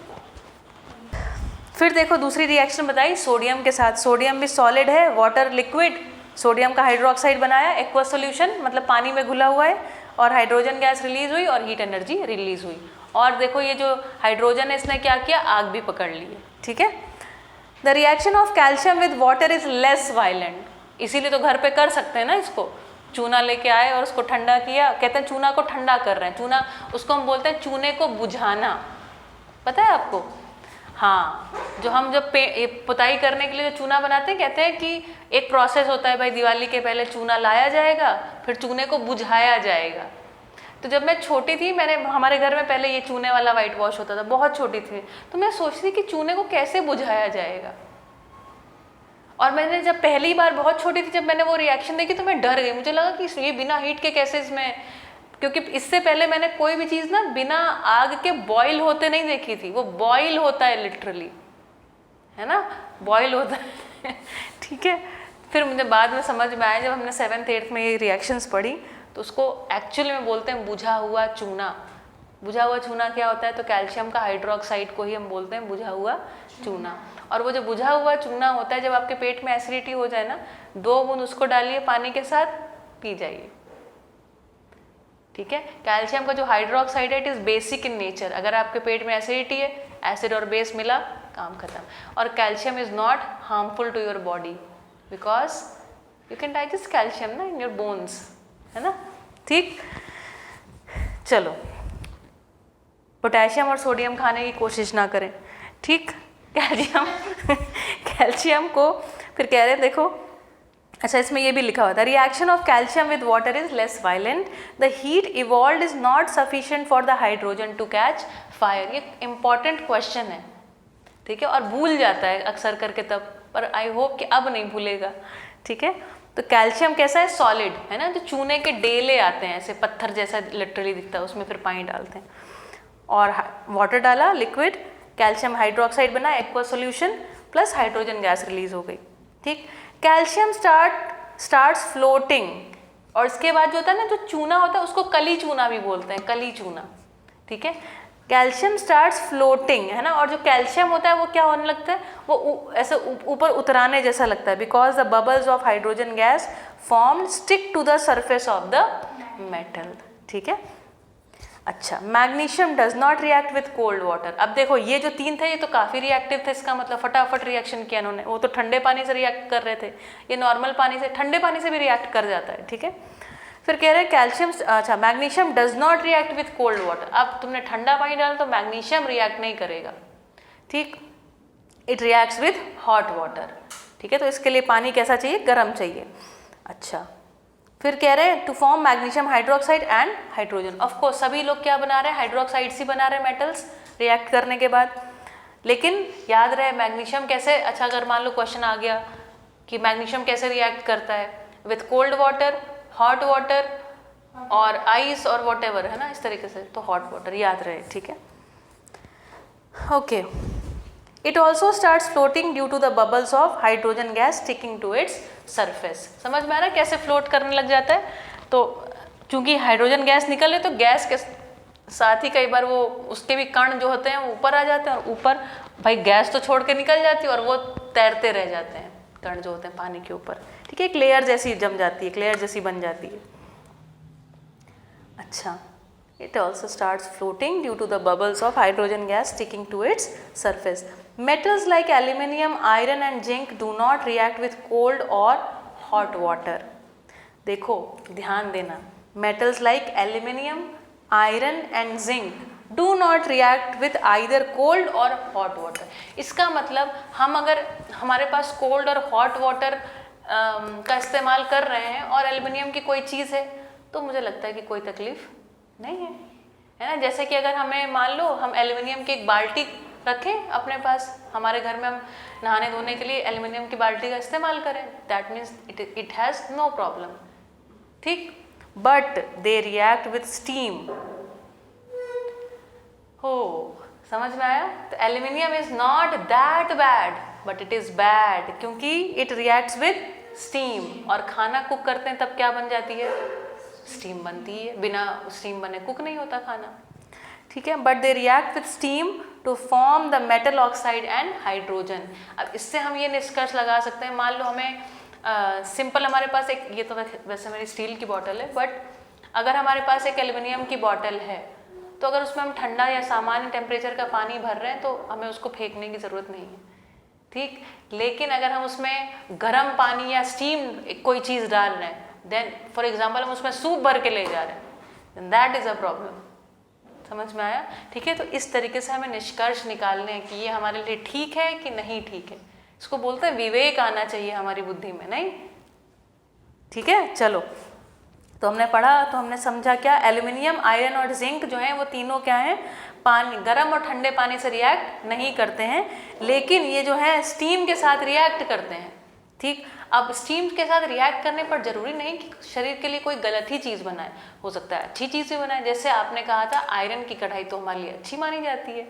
फिर देखो दूसरी रिएक्शन बताई सोडियम के साथ। सोडियम भी सॉलिड है, वाटर लिक्विड, सोडियम का हाइड्रोक्साइड बनाया, एक्वस सॉल्यूशन मतलब पानी में घुला हुआ है, और हाइड्रोजन गैस रिलीज हुई और हीट एनर्जी रिलीज हुई। और देखो ये जो हाइड्रोजन है इसने क्या किया, आग भी पकड़ ली है। ठीक है, the reaction of calcium with water is less violent. इसीलिए तो घर पे कर सकते हैं ना इसको, चूना लेके आए और उसको ठंडा किया, कहते हैं चूना को ठंडा कर रहे हैं। चूना, उसको हम बोलते हैं चूने को बुझाना, पता है आपको। हाँ, जो हम जब पुताई करने के लिए जो चूना बनाते हैं, कहते हैं कि एक प्रोसेस होता है भाई, दिवाली के पहले चूना लाया जाएगा, फिर चूने को बुझाया जाएगा। तो जब मैं छोटी थी, हमारे घर में पहले ये चूने वाला वाइट वॉश होता था, बहुत छोटी थी, तो मैं सोचती थी कि चूने को कैसे बुझाया जाएगा। और मैंने जब पहली बार, बहुत छोटी थी, जब मैंने वो रिएक्शन देखी तो मैं डर गई। मुझे लगा कि ये बिना हीट के कैसे इसमें, क्योंकि इससे पहले मैंने कोई भी चीज़ ना बिना आग के बॉईल होते नहीं देखी थी। वो बॉईल होता है लिटरली, है ना, बॉईल होता है ठीक है। फिर मुझे बाद में समझ में आया, जब हमने 7th 8th में ये रिएक्शंस पढ़ी, तो उसको एक्चुअली में बोलते हैं बुझा हुआ चूना। बुझा हुआ चूना क्या होता है? तो कैल्शियम का हाइड्रोक्साइड को ही हम बोलते हैं बुझा हुआ चूना। और वो जो बुझा हुआ चूना होता है, जब आपके पेट में एसिडिटी हो जाए ना, 2 बूंद उसको डालिए पानी के साथ, पी जाइए, ठीक है। कैल्शियम का जो हाइड्रोक्साइड है, it is basic in nature. अगर आपके पेट में एसिडिटी है, एसिड और बेस मिला, काम खत्म। और calcium is not harmful to your body because you can digest calcium ना इन योर बोन्स, है ना, ठीक। चलो, पोटेशियम और सोडियम खाने की कोशिश ना करें, ठीक। कैल्शियम को फिर कह रहे हैं, देखो, अच्छा इसमें ये भी लिखा हुआ था, reaction of calcium with water is less violent, the heat evolved is not sufficient for the hydrogen to catch fire. ये इंपॉर्टेंट क्वेश्चन है, ठीक है, और भूल जाता है अक्सर करके तब, पर आई होप कि अब नहीं भूलेगा, ठीक है। तो कैल्शियम कैसा है? सॉलिड, है ना, जो चूने के डेले आते हैं, ऐसे पत्थर जैसा लिटरली दिखता है, उसमें फिर पानी डालते हैं और वाटर डाला, लिक्विड, कैल्शियम हाइड्रोक्साइड बना, aqua solution plus hydrogen gas release हो गई, ठीक। कैल्शियम स्टार्ट्स फ्लोटिंग, और इसके बाद जो होता है ना, जो चूना होता है उसको कली चूना भी बोलते हैं, कली चूना, ठीक है। कैल्शियम स्टार्ट्स फ्लोटिंग, है ना, और जो कैल्शियम होता है वो क्या होने लगता है? वो ऐसे ऊपर उतराने जैसा लगता है, because the bubbles of hydrogen gas formed stick to the surface of the metal, ठीक है। अच्छा, magnesium does not react with cold water. अब देखो, ये जो 3 थे, ये तो काफ़ी रिएक्टिव थे, इसका मतलब फटाफट रिएक्शन किया इन्होंने। वो तो ठंडे पानी से रिएक्ट कर रहे थे, ये नॉर्मल पानी से, ठंडे पानी से भी रिएक्ट कर जाता है, ठीक है। फिर कह रहे हैं कैल्शियम, अच्छा, magnesium does not react with cold water. अब तुमने ठंडा पानी डाला तो मैग्नीशियम रिएक्ट नहीं करेगा, ठीक, it reacts with hot water, ठीक है। तो इसके लिए पानी कैसा चाहिए? गर्म चाहिए। अच्छा, फिर कह रहे हैं to form magnesium hydroxide and hydrogen. Of course सभी लोग क्या बना रहे हैं? हाइड्रोक्साइड्स ही बना रहे हैं, मेटल्स रिएक्ट करने के बाद। लेकिन याद रहे मैग्नीशियम कैसे, अच्छा अगर मान लो क्वेश्चन आ गया कि मैग्नीशियम कैसे रिएक्ट करता है with cold water, hot water और आइस और वॉटेवर, है ना, इस तरीके से, तो हॉट वाटर याद रहे, ठीक है। Okay, it also starts floating due to the bubbles of hydrogen gas sticking to its surface. समझ में आ रहा है कैसे फ्लोट करने लग जाता है? तो चूंकि हाइड्रोजन गैस निकले तो गैस के साथ ही कई बार वो उसके भी कण जो होते हैं वो ऊपर आ जाते हैं, और ऊपर भाई गैस तो छोड़ के निकल जाती है और वो तैरते रह जाते हैं, कण जो होते हैं पानी के ऊपर, ठीक है, एक लेयर जैसी जम जाती है, एक लेयर जैसी बन जाती है। अच्छा, it also starts floating due to the bubbles of hydrogen gas sticking to its surface. Metals like aluminium, iron and zinc do not react with cold or hot water. देखो ध्यान देना, metals like aluminium, iron and zinc do not react with either cold or hot water. इसका मतलब हम अगर हमारे पास cold और hot water का इस्तेमाल कर रहे हैं और एल्युमिनियम की कोई चीज़ है, तो मुझे लगता है कि कोई तकलीफ नहीं है ना। जैसे कि अगर हमें मान लो हम एल्युमिनियम की एक बाल्टी रखें अपने पास, हमारे घर में हम नहाने धोने के लिए एल्युमिनियम की बाल्टी का इस्तेमाल करें, that means it has no problem, ठीक। But they react with steam. हो, समझ में आया? तो aluminium is not that bad but it is bad क्योंकि इट रिएक्ट्स विथ स्टीम। और खाना कुक करते हैं तब क्या बन जाती है? स्टीम बनती है, बिना स्टीम बने कुक नहीं होता खाना, ठीक है। But they react with steam to form the metal oxide and hydrogen. अब इससे हम ये निष्कर्ष लगा सकते हैं, मान लो हमें सिंपल हमारे पास एक, ये तो वैसे मेरी स्टील की बॉटल है, बट अगर हमारे पास एक एल्युमिनियम की बॉटल है तो अगर उसमें हम ठंडा या सामान्य टेम्परेचर का पानी भर रहे हैं तो हमें उसको फेंकने की ज़रूरत नहीं है, ठीक। लेकिन अगर हम उसमें गर्म पानी या स्टीम कोई चीज़ डाल रहे हैं, देन फॉर एग्जाम्पल हम उसमें सूप भर के ले जा रहे हैं, दैट इज़ अ प्रॉब्लम, समझ में आया? ठीक है, तो इस तरीके से हमें निष्कर्ष निकालने हैं कि ये हमारे लिए ठीक है कि नहीं ठीक है। इसको बोलते हैं विवेक आना चाहिए हमारी बुद्धि में, नहीं? ठीक है, चलो, तो हमने पढ़ा, तो हमने समझा क्या, एल्यूमिनियम, आयरन और जिंक जो है वो तीनों क्या हैं, पानी, गर्म और ठंडे पानी से रिएक्ट नहीं करते हैं, लेकिन ये जो है स्टीम के साथ रिएक्ट करते हैं। ठीक, अब स्टीम के साथ रिएक्ट करने पर जरूरी नहीं कि शरीर के लिए कोई गलत ही चीज़ बनाए, हो सकता है अच्छी चीज़ भी बनाए। जैसे आपने कहा था आयरन की कढ़ाई तो हमारे लिए अच्छी मानी जाती है,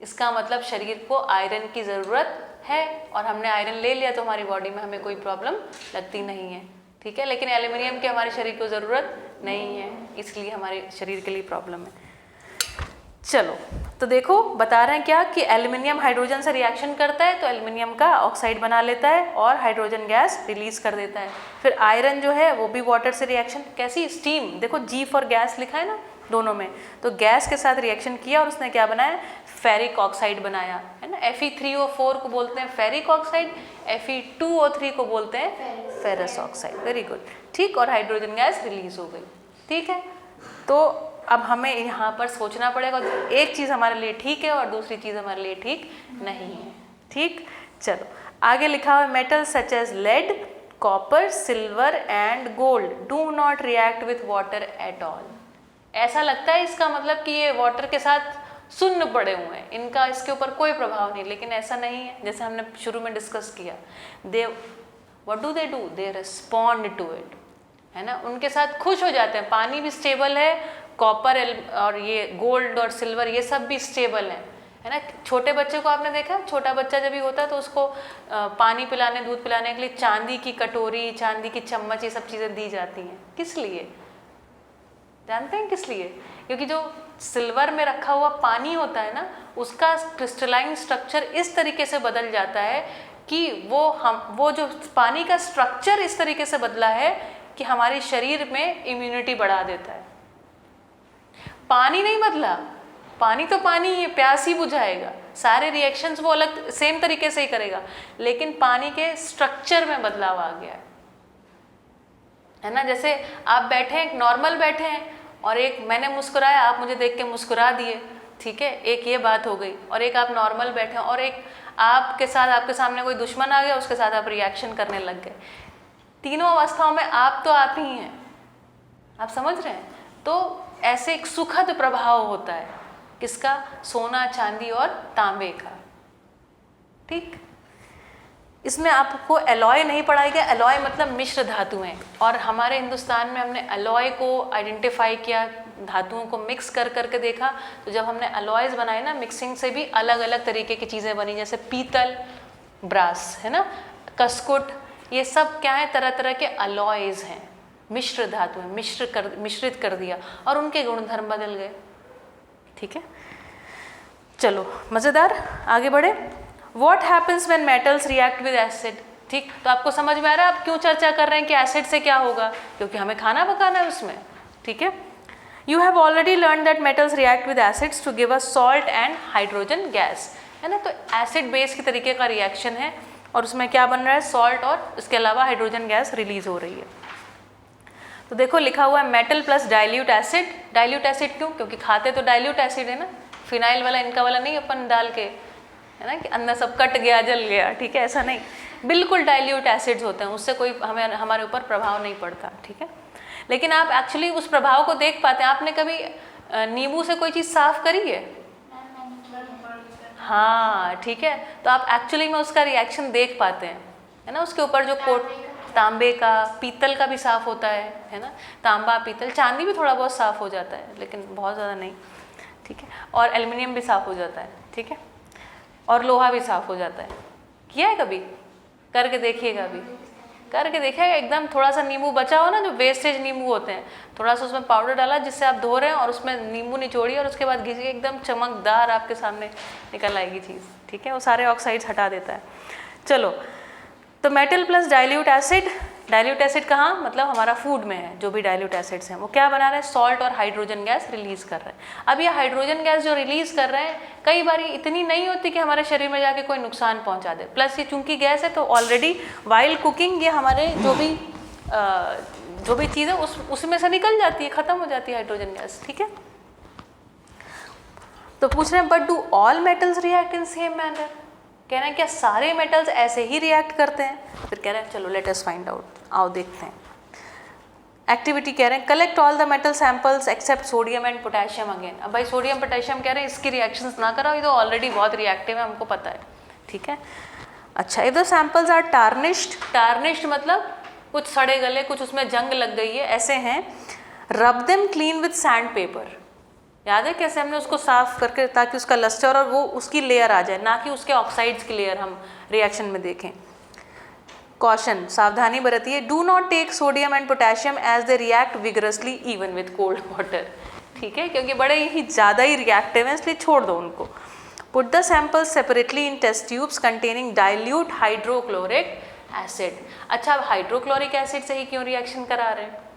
इसका मतलब शरीर को आयरन की ज़रूरत है और हमने आयरन ले लिया तो हमारी बॉडी में हमें कोई प्रॉब्लम लगती नहीं है। ठीक है, लेकिन एल्यूमिनियम की हमारे शरीर को ज़रूरत नहीं है, इसलिए हमारे शरीर के लिए प्रॉब्लम है। चलो, तो देखो बता रहे हैं क्या कि एल्यूमिनियम हाइड्रोजन से रिएक्शन करता है तो एल्यूमिनियम का ऑक्साइड बना लेता है और हाइड्रोजन गैस रिलीज कर देता है। फिर आयरन जो है वो भी वाटर से रिएक्शन, कैसी, स्टीम, देखो जी फॉर गैस लिखा है ना दोनों में, तो गैस के साथ रिएक्शन किया और उसने क्या बनाया, फेरिक ऑक्साइड बनाया, है ना। Fe3O4 को बोलते हैं फेरिक ऑक्साइड, Fe2O3 को बोलते हैं फेरस ऑक्साइड। वेरी गुड, ठीक, और हाइड्रोजन गैस रिलीज हो गई। ठीक है, तो अब हमें यहाँ पर सोचना पड़ेगा, एक चीज़ हमारे लिए ठीक है और दूसरी चीज़ हमारे लिए ठीक नहीं है। ठीक, चलो आगे लिखा हुआ है, metal such as lead, copper, silver and gold do not react with water at all. ऐसा लगता है इसका मतलब कि ये वाटर के साथ सुन्न पड़े हुए हैं, इनका इसके ऊपर कोई प्रभाव नहीं, लेकिन ऐसा नहीं है। जैसे हमने शुरू में डिस्कस किया, they what do, they respond to it, है ना, उनके साथ खुश हो जाते हैं। पानी भी स्टेबल है, कॉपर और ये गोल्ड और सिल्वर ये सब भी स्टेबल है ना। छोटे बच्चे को आपने देखा, छोटा बच्चा जब भी होता है तो उसको पानी पिलाने, दूध पिलाने के लिए चांदी की कटोरी, चांदी की चम्मच, ये सब चीज़ें दी जाती हैं। किस लिए जानते हैं? किस लिए? क्योंकि जो सिल्वर में रखा हुआ पानी होता है ना, उसका क्रिस्टलाइन स्ट्रक्चर इस तरीके से बदल जाता है कि वो जो पानी का स्ट्रक्चर इस तरीके से बदला है कि हमारे शरीर में इम्यूनिटी बढ़ा देता है। पानी नहीं बदला, पानी तो पानी ही है, प्यास ही बुझाएगा, सारे रिएक्शंस वो अलग सेम तरीके से ही करेगा, लेकिन पानी के स्ट्रक्चर में बदलाव आ गया है ना। जैसे आप बैठे हैं, नॉर्मल बैठे हैं, और एक मैंने मुस्कुराया, आप मुझे देख के मुस्कुरा दिए, ठीक है, एक ये बात हो गई। और एक आप नॉर्मल बैठे हैं और एक आपके सामने कोई दुश्मन आ गया, उसके साथ आप रिएक्शन करने लग गए। तीनों अवस्थाओं में आप तो आप ही हैं, आप समझ रहे हैं? तो ऐसे एक सुखद प्रभाव होता है, किसका? सोना, चांदी और तांबे का। ठीक, इसमें आपको एलॉय नहीं पढ़ाया गया। एलॉय मतलब मिश्र धातुएं, और हमारे हिंदुस्तान में हमने एलॉय को आइडेंटिफाई किया, धातुओं को मिक्स कर करके देखा। तो जब हमने एलॉयज बनाए ना, मिक्सिंग से भी अलग अलग तरीके की चीज़ें बनी, जैसे पीतल, ब्रास, है ना, कसकुट, ये सब क्या है? तरह तरह के अलॉयज हैं, मिश्र धातुएं, मिश्रित कर दिया और उनके गुणधर्म बदल गए। ठीक है, चलो मज़ेदार, आगे बढ़े। What happens when metals react with acid? ठीक, तो आपको समझ में आ रहा है आप क्यों चर्चा कर रहे हैं कि एसिड से क्या होगा? क्योंकि हमें खाना पकाना है उसमें। ठीक है, You have already learned that metals react with acids to give us salt and hydrogen gas, है ना। तो एसिड बेस के तरीके का रिएक्शन है और उसमें क्या बन रहा है? सॉल्ट, और इसके अलावा हाइड्रोजन गैस रिलीज हो रही है। तो देखो लिखा हुआ है metal plus dilute acid. Dilute acid क्यों? क्योंकि खाते तो डाइल्यूट एसिड है ना, फिनाइल वाला, इनका वाला नहीं अपन डाल के, है ना, कि अंदर सब कट गया, जल गया। ठीक है, ऐसा नहीं, बिल्कुल डाइल्यूट एसिड्स होते हैं, उससे कोई हमारे ऊपर प्रभाव नहीं पड़ता। ठीक है, लेकिन आप एक्चुअली उस प्रभाव को देख पाते हैं। आपने कभी नींबू से कोई चीज़ साफ करी है? हाँ, ठीक है, तो आप एक्चुअली में उसका रिएक्शन देख पाते हैं, है ना। उसके ऊपर जो कोट, तांबे का, पीतल का भी साफ होता है ना, तांबा, पीतल, चांदी भी थोड़ा बहुत साफ हो जाता है, लेकिन बहुत ज़्यादा नहीं। ठीक है, और एल्युमिनियम भी साफ हो जाता है। ठीक है, और लोहा भी साफ हो जाता है। किया है कभी? करके देखिएगा, अभी करके देखिएगा। एकदम थोड़ा सा नींबू बचा हो ना, जो वेस्टेज नींबू होते हैं, थोड़ा सा उसमें पाउडर डाला जिससे आप धो रहे हैं, और उसमें नींबू निचोड़िए और उसके बाद घिसिए, एकदम चमकदार आपके सामने निकल आएगी चीज़। ठीक है, वो सारे ऑक्साइड्स हटा देता है। चलो, तो metal plus dilute acid. Dilute acid कहाँ? मतलब हमारा फूड में है, जो भी डाइल्यूट एसिड्स हैं वो क्या बना रहे हैं? सॉल्ट और हाइड्रोजन गैस रिलीज कर रहे हैं। अब ये हाइड्रोजन गैस जो रिलीज कर रहे हैं, कई बार इतनी नहीं होती कि हमारे शरीर में जाके कोई नुकसान पहुंचा दे। प्लस ये चूंकि गैस है, तो ऑलरेडी वाइल कुकिंग ये हमारे जो भी चीज़ है उसमें से निकल जाती है, ख़त्म हो जाती है हाइड्रोजन गैस। ठीक है, तो पूछ रहे हैं but do all metals react in same manner, कह रहे हैं क्या सारे मेटल्स ऐसे ही रिएक्ट करते हैं? फिर कह रहे हैं चलो लेट अस फाइंड आउट, आओ देखते हैं। एक्टिविटी कह रहे हैं collect all the metal samples except sodium and potassium again. अब भाई सोडियम पोटेशियम कह रहे हैं इसकी रिएक्शंस ना कराओ, ये तो ऑलरेडी बहुत रिएक्टिव है, हमको पता है, ठीक है। अच्छा, if the samples are tarnished, tarnished मतलब कुछ सड़े गले, कुछ उसमें जंग लग गई है, ऐसे हैं, रब them clean with sand paper. याद है कैसे हमने उसको साफ करके, ताकि उसका लस्टर और वो उसकी लेयर आ जाए, ना कि उसके ऑक्साइड्स की लेयर हम रिएक्शन में देखें। कॉशन, सावधानी बरतिए, do not take sodium and potassium as they react vigorously even with cold water, ठीक है, क्योंकि बड़े ही ज़्यादा ही रिएक्टिव हैं, इसलिए छोड़ दो उनको। Put the samples separately in test tubes containing dilute hydrochloric acid. अच्छा, अब हाइड्रोक्लोरिक एसिड से ही क्यों रिएक्शन करा रहे हैं?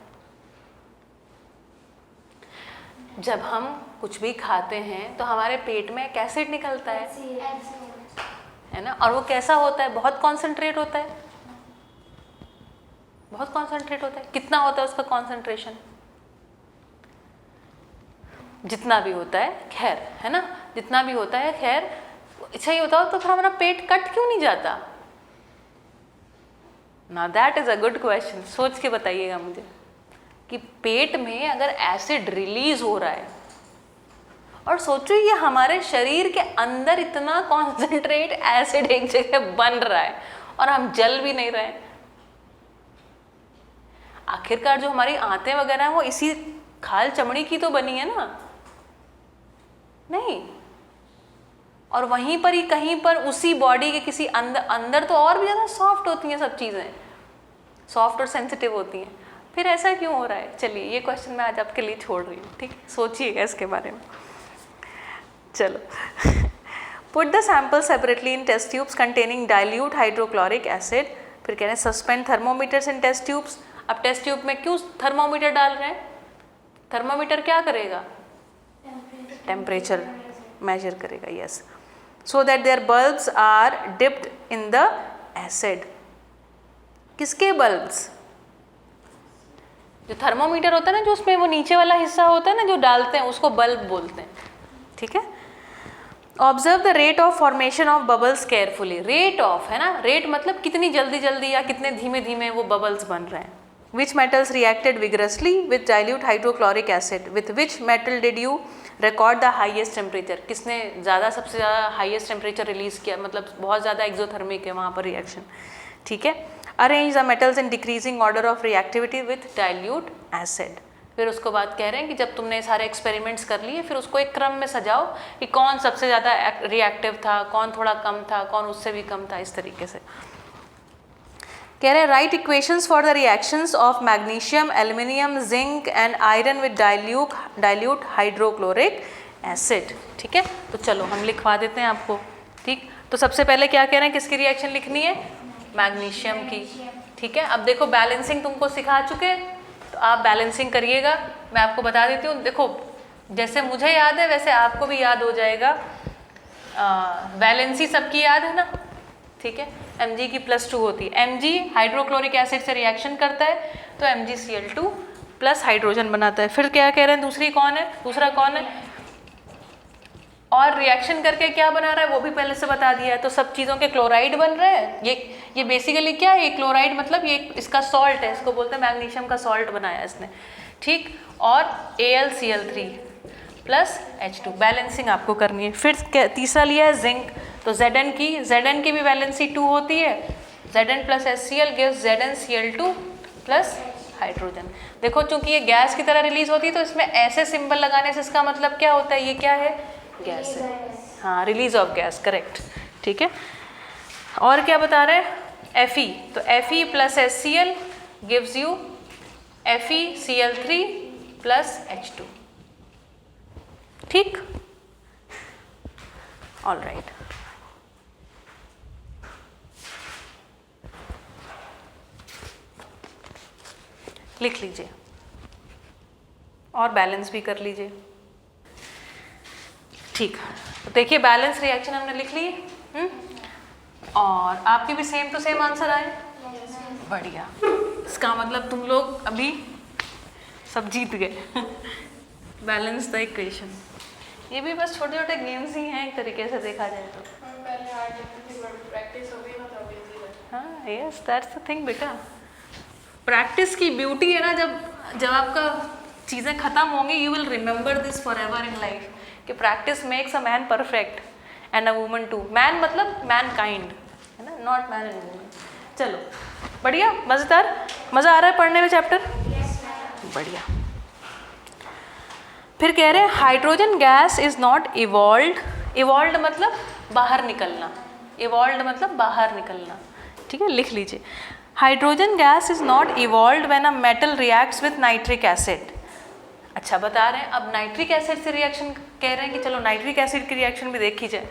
जब हम कुछ भी खाते हैं तो हमारे पेट में एक एसिड निकलता है ना, और वो कैसा होता है? बहुत कॉन्सेंट्रेट होता है, बहुत कॉन्सेंट्रेट होता है। कितना होता है उसका कॉन्सेंट्रेशन? जितना भी होता है, खैर, है ना, जितना भी होता है, खैर। अच्छा, ये बताओ तो फिर हमारा पेट कट क्यों नहीं जाता? ना that is a good question, सोच के बताइएगा मुझे कि पेट में अगर एसिड रिलीज हो रहा है, और सोचो ये हमारे शरीर के अंदर इतना कॉन्सेंट्रेट एसिड एक जगह बन रहा है और हम जल भी नहीं रहे। आखिरकार जो हमारी आंतें वगैरह हैं वो इसी खाल चमड़ी की तो बनी है ना, नहीं? और वहीं पर ही कहीं पर उसी बॉडी के किसी अंदर तो और भी ज़्यादा सॉफ्ट होती हैं सब चीज़ें, सॉफ्ट और सेंसिटिव होती हैं। फिर ऐसा क्यों हो रहा है? चलिए, ये क्वेश्चन मैं आज आपके लिए छोड़ रही हूँ, ठीक है, सोचिएगा इसके बारे में। चलो, put the sample separately in test tubes containing dilute hydrochloric acid. फिर कह रहे हैं suspend thermometers in test tubes. अब टेस्ट ट्यूब में क्यों थर्मोमीटर डाल रहे हैं? थर्मोमीटर क्या करेगा? टेम्परेचर मेजर करेगा, yes, so that their bulbs are dipped in the acid. किसके बल्ब्स? जो थर्मोमीटर होता है ना, जो उसमें वो नीचे वाला हिस्सा होता है ना जो डालते हैं, उसको बल्ब बोलते हैं, ठीक है। Observe the rate of formation of bubbles carefully. Rate of है ना, रेट मतलब कितनी जल्दी जल्दी या कितने धीमे धीमे वो बबल्स बन रहे हैं। Which metals reacted vigorously with dilute hydrochloric acid, with which metal did you record the highest temperature. किसने ज़्यादा, सबसे ज़्यादा हाईएस्ट टेम्परेचर रिलीज किया, मतलब बहुत ज़्यादा एक्सोथर्मिक है वहाँ पर रिएक्शन, ठीक है। Arrange the metals in decreasing order of reactivity with dilute acid. फिर उसको बाद कह रहे हैं कि जब तुमने सारे एक्सपेरिमेंट्स कर लिए, फिर उसको एक क्रम में सजाओ कि कौन सबसे ज़्यादा रिएक्टिव था, कौन थोड़ा कम था, कौन उससे भी कम था, इस तरीके से। कह रहे हैं right equations for the reactions of magnesium, aluminium, zinc and iron with dilute hydrochloric acid, ठीक है। तो चलो हम लिखवा देते हैं आपको, ठीक। तो सबसे पहले क्या कह रहे हैं, किसकी रिएक्शन लिखनी है? मैग्नीशियम की, ठीक है। अब देखो बैलेंसिंग तुमको सिखा चुके, तो आप बैलेंसिंग करिएगा। मैं आपको बता देती हूँ, देखो जैसे मुझे याद है वैसे आपको भी याद हो जाएगा। वैलेंसी सबकी याद है ना, ठीक है। Mg की +2 होती है। Mg हाइड्रोक्लोरिक एसिड से रिएक्शन करता है तो MgCl2 प्लस हाइड्रोजन बनाता है। फिर क्या कह रहे हैं, दूसरा कौन है? और रिएक्शन करके क्या बना रहा है वो भी पहले से बता दिया है। तो सब चीज़ों के क्लोराइड बन रहे हैं। ये बेसिकली क्या है, ये क्लोराइड मतलब ये इसका सॉल्ट है, इसको बोलते हैं मैग्नीशियम का सॉल्ट बनाया इसने, ठीक। और AlCl3 प्लस H2 बैलेंसिंग आपको करनी है। फिर तीसरा लिया है जिंक, तो Zn की भी वैलेंसी 2 होती है। Zn plus HCl gives ZnCl2 plus hydrogen. देखो चूंकि ये गैस की तरह रिलीज होती है तो इसमें ऐसे सिंबल लगाने से इसका मतलब क्या होता है, ये क्या है, गैस है, हाँ, रिलीज ऑफ गैस, करेक्ट, ठीक है। और क्या बता रहे हैं, Fe, तो Fe plus HCl gives you FeCl3 plus H2, ठीक, ऑल राइट। लिख लीजिए और बैलेंस भी कर लीजिए, ठीक। तो देखिए बैलेंस रिएक्शन हमने लिख ली, और आपके भी सेम टू सेम आंसर आए, बढ़िया। इसका मतलब तुम लोग अभी सब जीत गए। बैलेंस द इक्वेशन, ये भी बस छोटे छोटे गेम्स ही हैं एक तरीके से देखा जाए तो। पहले हार्ड लगती थी बट प्रैक्टिस हो गई ना तो इजी है। हाँ यस दैट्स द थिंग बेटा, प्रैक्टिस की ब्यूटी है ना, जब आपका चीज़ें ख़त्म होंगी you will remember this forever in life कि practice makes a man perfect and a woman too. Man मतलब मैन काइंड है ना, नॉट मैन एंड वुमन। चलो बढ़िया, मज़ेदार, मज़ा आ रहा है पढ़ने में चैप्टर? बढ़िया। फिर कह रहे हैं hydrogen gas is not evolved. Evolved मतलब बाहर निकलना, इवॉल्व्ड मतलब बाहर निकलना, ठीक है, लिख लीजिए। Hydrogen gas is not evolved when a metal reacts with nitric acid. अच्छा बता रहे हैं, अब नाइट्रिक एसिड से रिएक्शन कह रहे हैं कि चलो नाइट्रिक एसिड की रिएक्शन भी देखी जाए।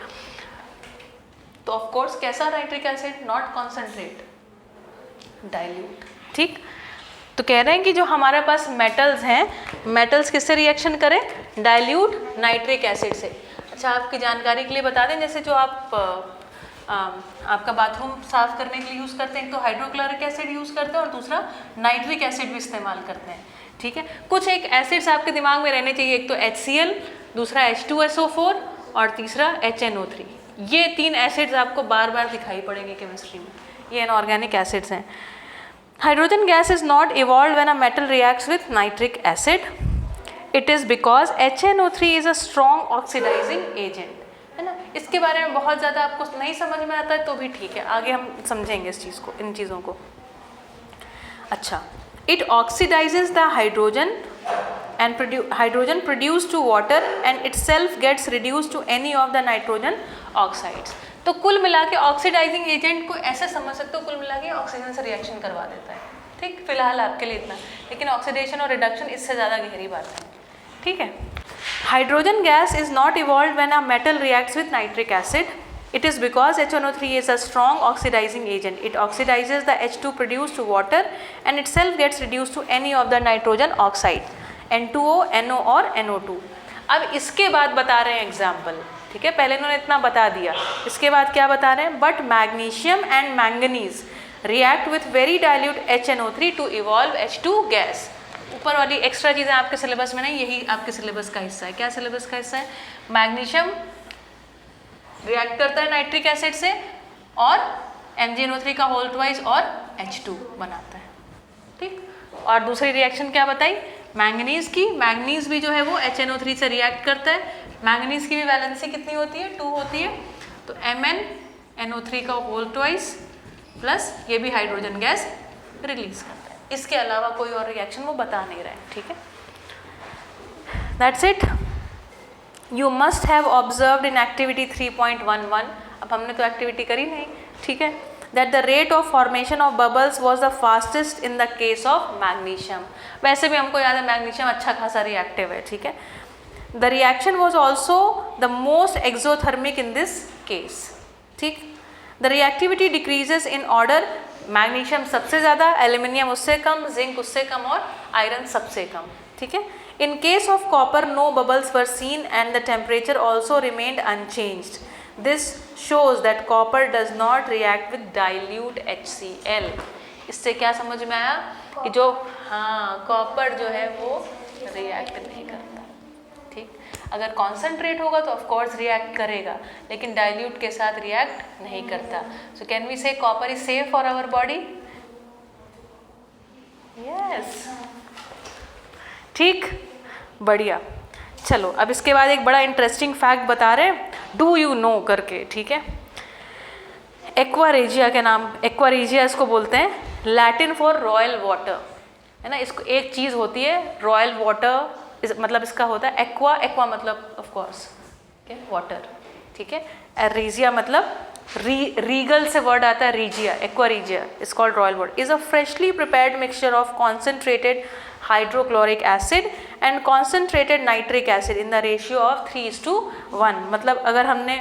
तो ऑफ कोर्स कैसा nitric acid? Not concentrate, dilute, ठीक। तो कह रहे हैं कि जो हमारे पास मेटल्स हैं, मेटल्स किससे रिएक्शन करें? डाइल्यूट नाइट्रिक एसिड से। अच्छा आपकी जानकारी के लिए बता दें, जैसे जो आपका बाथरूम साफ करने के लिए यूज़ करते हैं, एक तो हाइड्रोक्लोरिक एसिड यूज़ करते हैं और दूसरा नाइट्रिक एसिड भी इस्तेमाल करते हैं, ठीक है। कुछ एक एसिड्स आपके दिमाग में रहने चाहिए, एक तो HCl, दूसरा H2SO4 और तीसरा HNO3। ये 3 एसिड्स आपको बार बार दिखाई पड़ेंगे केमिस्ट्री में, ये इनऑर्गेनिक एसिड्स हैं। Hydrogen gas is not evolved when a metal reacts with nitric acid. It is because HNO3 is a strong oxidising agent, है ना। इसके बारे में बहुत ज़्यादा आपको नहीं समझ में आता है तो भी ठीक है, आगे हम समझेंगे इस चीज़ को, इन चीज़ों को। अच्छा, it oxidizes the hydrogen and hydrogen produced to water and itself gets reduced to any of the nitrogen oxides। तो कुल मिला के ऑक्सीडाइजिंग एजेंट को ऐसे समझ सकते हो, कुल मिला के ऑक्सीजन से रिएक्शन करवा देता है, ठीक। फिलहाल आपके लिए इतना, लेकिन ऑक्सीडेशन और रिडक्शन इससे ज़्यादा गहरी बात है, ठीक है। Hydrogen gas is not evolved when a metal reacts with nitric acid. It is because HNO3 is a strong oxidizing agent. It oxidizes the H2 produced to water and itself gets reduced to any of the nitrogen oxide, N2O, NO और NO2। अब इसके बाद बता रहे हैं एग्जाम्पल, ठीक है, पहले इन्होंने इतना बता दिया, इसके बाद क्या बता रहे हैं? But magnesium and manganese react with very dilute HNO3 to evolve H2 gas. ऊपर वाली एक्स्ट्रा चीज़ें आपके सिलेबस में नहीं, यही आपके सिलेबस का हिस्सा है। क्या सिलेबस का हिस्सा है? मैग्नीशियम रिएक्ट करता है नाइट्रिक एसिड से और MgNO3 का होल ट्वाइस और H2 बनाता है, ठीक। और दूसरी रिएक्शन क्या बताई? मैंगनीज की। मैंगनीज भी जो है वो HNO3 से रिएक्ट करता है। मैंगनीज की भी वैलेंसी कितनी होती है? 2 होती है। तो MnNO3 का होल ट्वाइस प्लस ये भी हाइड्रोजन गैस रिलीज करता है। इसके अलावा कोई और रिएक्शन वो बता नहीं रहे, ठीक है। That's it. You must have observed in activity 3.11, अब हमने तो एक्टिविटी करी नहीं, ठीक है, that the rate of formation of bubbles was the fastest in the case of magnesium। वैसे भी हमको याद है मैग्नीशियम अच्छा खासा रिएक्टिव है, ठीक है। The reaction was also the most exothermic in this case, ठीक। The reactivity decreases in order, magnesium सबसे ज़्यादा, एल्यूमिनियम उससे कम, जिंक उससे कम और आयरन सबसे कम, ठीक है। In case of copper, no bubbles were seen and the temperature also remained unchanged. This shows that copper does not react with dilute HCl। इससे क्या समझ में आया कि जो कॉपर जो है वो रिएक्ट नहीं करता, ठीक। अगर कॉन्सेंट्रेट होगा तो ऑफ कोर्स रिएक्ट करेगा, लेकिन डाइल्यूट के साथ रिएक्ट नहीं करता। So can we say copper is safe for our body? Yes, ठीक, बढ़िया। चलो अब इसके बाद एक बड़ा इंटरेस्टिंग फैक्ट बता रहे हैं, डू यू नो करके, ठीक है। एक्वारेजिया के नाम, एक्वारेजिया इसको बोलते हैं, लैटिन फॉर रॉयल वाटर, है ना। इसको एक चीज़ होती है रॉयल वाटर, मतलब इसका होता है एक्वा, एक्वा मतलब ऑफ कोर्स वाटर, ठीक है। एरेजिया मतलब रीगल से वर्ड आता है regia, aqua regia is called royal water, is a freshly prepared mixture of concentrated hydrochloric acid and concentrated nitric acid in the ratio of 3:1। मतलब अगर हमने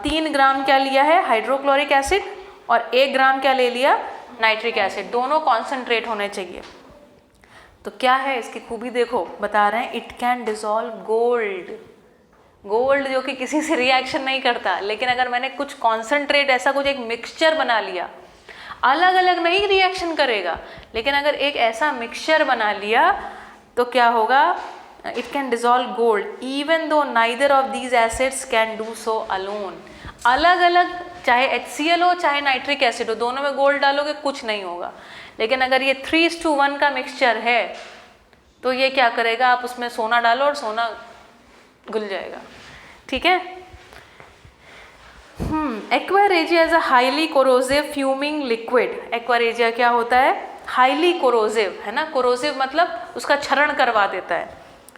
3 ग्राम क्या लिया है हाइड्रोक्लोरिक एसिड और 1 ग्राम क्या ले लिया नाइट्रिक एसिड, दोनों कॉन्सेंट्रेट होने चाहिए। तो क्या है इसकी खूबी देखो, बता रहे हैं it can dissolve gold. Gold जो कि किसी से रिएक्शन नहीं करता, लेकिन अगर मैंने कुछ कॉन्सेंट्रेट ऐसा कुछ एक मिक्सचर बना लिया, अलग अलग नहीं रिएक्शन करेगा, लेकिन अगर एक ऐसा मिक्सचर बना लिया तो क्या होगा, it can dissolve gold even though neither of these acids can do so alone. अलग अलग चाहे HCl हो चाहे नाइट्रिक एसिड हो, दोनों में गोल्ड डालोगे कुछ नहीं होगा, लेकिन अगर ये 3:1 का मिक्सचर है तो ये क्या करेगा, आप उसमें सोना डालो और सोना घुल जाएगा, ठीक है। Aqua regia is a highly corrosive fuming liquid. Aqua regia क्या होता है, हाईली कोरोसिव, है ना, कोरोसिव मतलब उसका क्षरण करवा देता है,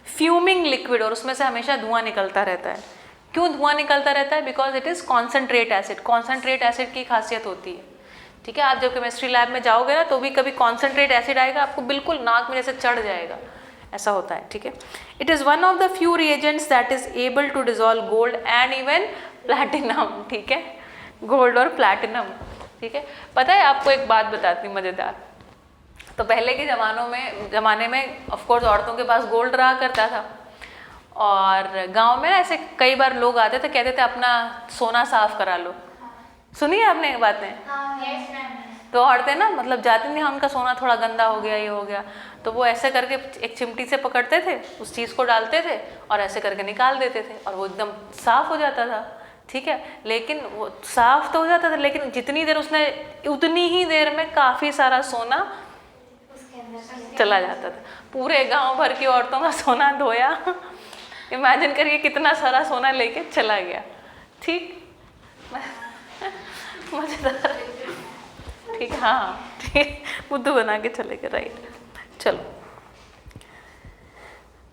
फ्यूमिंग लिक्विड, और उसमें से हमेशा धुआं निकलता रहता है। क्यों धुआं निकलता रहता है, because it is concentrate acid. Concentrate acid की खासियत होती है, ठीक है, आप जब केमिस्ट्री लैब में जाओगे ना तो भी कभी कॉन्सेंट्रेट एसिड आएगा, आपको बिल्कुल नाक में जैसे चढ़ जाएगा, ऐसा होता है, ठीक है। It is one of the few reagents that is able to dissolve gold and even platinum, ठीक है, गोल्ड और प्लैटिनम, ठीक है। पता है आपको एक बात बताती हूँ मज़ेदार, तो पहले के ज़माने में ऑफ कोर्स औरतों के पास गोल्ड रहा करता था, और गांव में ना ऐसे कई बार लोग आते थे, कहते थे अपना सोना साफ करा लो। सुनिए आपने ये बातें, तो औरतें ना मतलब जाती थी, उनका सोना थोड़ा गंदा हो गया, ये हो गया, तो वो ऐसे करके एक चिमटी से पकड़ते थे, उस चीज़ को डालते थे और ऐसे करके निकाल देते थे, और वो एकदम साफ हो जाता था, ठीक है। लेकिन वो साफ तो हो जाता था, लेकिन जितनी देर उसने, उतनी ही देर में काफ़ी सारा सोना चला जाता था। पूरे गांव भर की औरतों का सोना धोया, इमेजिन करिए कितना सारा सोना लेके चला गया, ठीक, मजेदार, ठीक, हाँ ठीक, बुद्धू बना के चले गए, राइट। चलो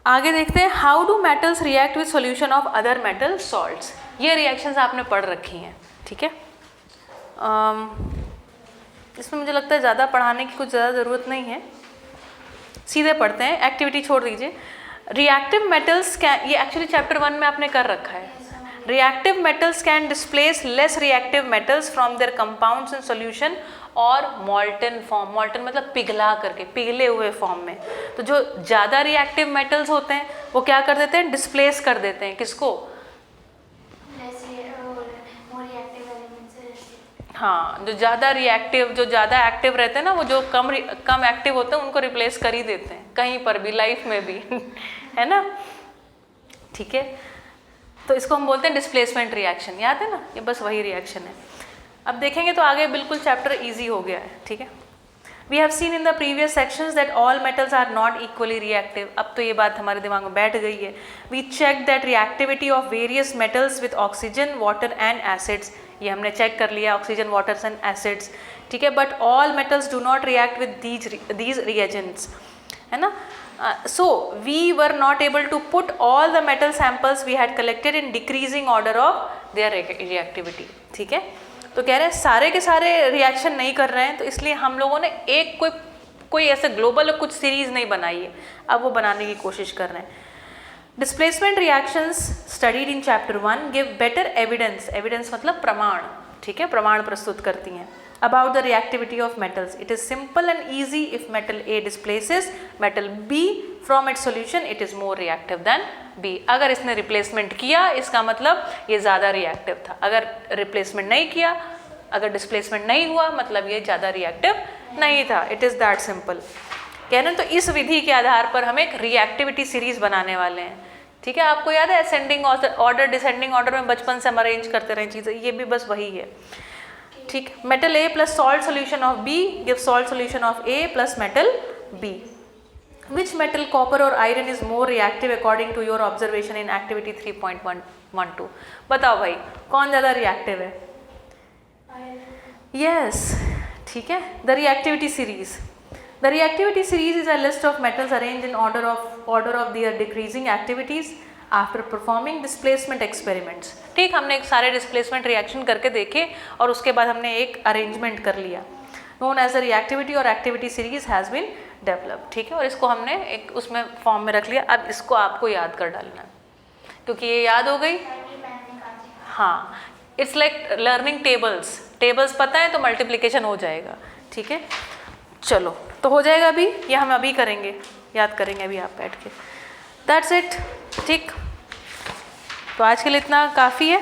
आगे देखते हैं, how do metals react with solution of other metal salts. ये रिएक्शंस आपने पढ़ रखी हैं, ठीक है। इसमें मुझे लगता है ज़्यादा पढ़ाने की कुछ ज़्यादा ज़रूरत नहीं है, सीधे पढ़ते हैं, एक्टिविटी छोड़ दीजिए। रिएक्टिव मेटल्स कैन, ये एक्चुअली चैप्टर 1 में आपने कर रखा है। Reactive metals can displace less reactive metals from there compounds in solution और मॉल्टन फॉर्म। मॉल्टन मतलब पिघला करके, पिघले हुए फॉर्म में। तो जो ज़्यादा रिएक्टिव मेटल्स होते हैं वो क्या कर देते हैं, डिस्प्लेस कर देते हैं, किसको, हाँ, जो ज़्यादा रिएक्टिव, जो ज़्यादा एक्टिव रहते हैं ना, वो जो कम एक्टिव होते हैं उनको रिप्लेस कर ही देते हैं, कहीं पर भी, लाइफ में भी है ना, ठीक है। तो इसको हम बोलते हैं डिस्प्लेसमेंट रिएक्शन, याद है ना, ये बस वही रिएक्शन है। अब देखेंगे तो आगे बिल्कुल चैप्टर ईजी हो गया है, ठीक है। We have seen in the previous sections that all metals are not equally reactive. अब तो ये बात हमारे दिमाग में बैठ गई है। We check that reactivity of various metals with oxygen, water and acids. ये हमने चेक कर लिया, ऑक्सीजन, वाटर एंड एसिड्स, ठीक है। But all metals do not react with these reagents, है ना। So we were not able to put all the metal samples we had collected in decreasing order of their reactivity, ठीक है। तो कह रहे हैं सारे के सारे रिएक्शन नहीं कर रहे हैं, तो इसलिए हम लोगों ने एक कोई ऐसे ग्लोबल कुछ सीरीज नहीं बनाई है, अब वो बनाने की कोशिश कर रहे हैं। Displacement reactions studied in chapter 1 give better evidence, evidence मतलब प्रमाण, ठीक है, प्रमाण प्रस्तुत करती हैं about the reactivity of metals. It is simple and easy. If metal A displaces metal B from its solution, it is more reactive than B. अगर इसने replacement किया, इसका मतलब ये ज़्यादा reactive था। अगर replacement नहीं किया, अगर displacement नहीं हुआ, मतलब ये ज़्यादा reactive नहीं था। It is that simple. कहना तो इस विधि के आधार पर हम एक reactivity series बनाने वाले हैं, ठीक है। आपको याद है ascending order, descending order में बचपन से हम अरेंज करते रहे चीज़ें, ये भी बस वही है, ठीक। Metal A plus salt solution of B give salt solution of A plus metal B. Which metal, copper और iron is more reactive according to your observation in activity 3.112? बताओ भाई, कौन ज़्यादा रिएक्टिव है? यस, ठीक है। The reactivity series, the reactivity series is a list of metals arrange in order of their decreasing activities after performing displacement experiments, ठीक। हमने एक सारे डिस्प्लेसमेंट रिएक्शन करके देखे और उसके बाद हमने एक अरेंजमेंट कर लिया, नोन एज द रिएक्टिविटी और activity series has been develop, ठीक है। और इसको हमने एक उसमें फॉर्म में रख लिया। अब इसको आपको याद कर डालना है, क्योंकि ये याद हो गई, हाँ। It's like learning tables, tables पता है तो मल्टीप्लिकेशन हो जाएगा, ठीक है। चलो, तो हो जाएगा अभी, ये हम अभी करेंगे, याद करेंगे अभी आप बैठ के। दैट्स इट, ठीक। तो आज के लिए इतना काफ़ी है।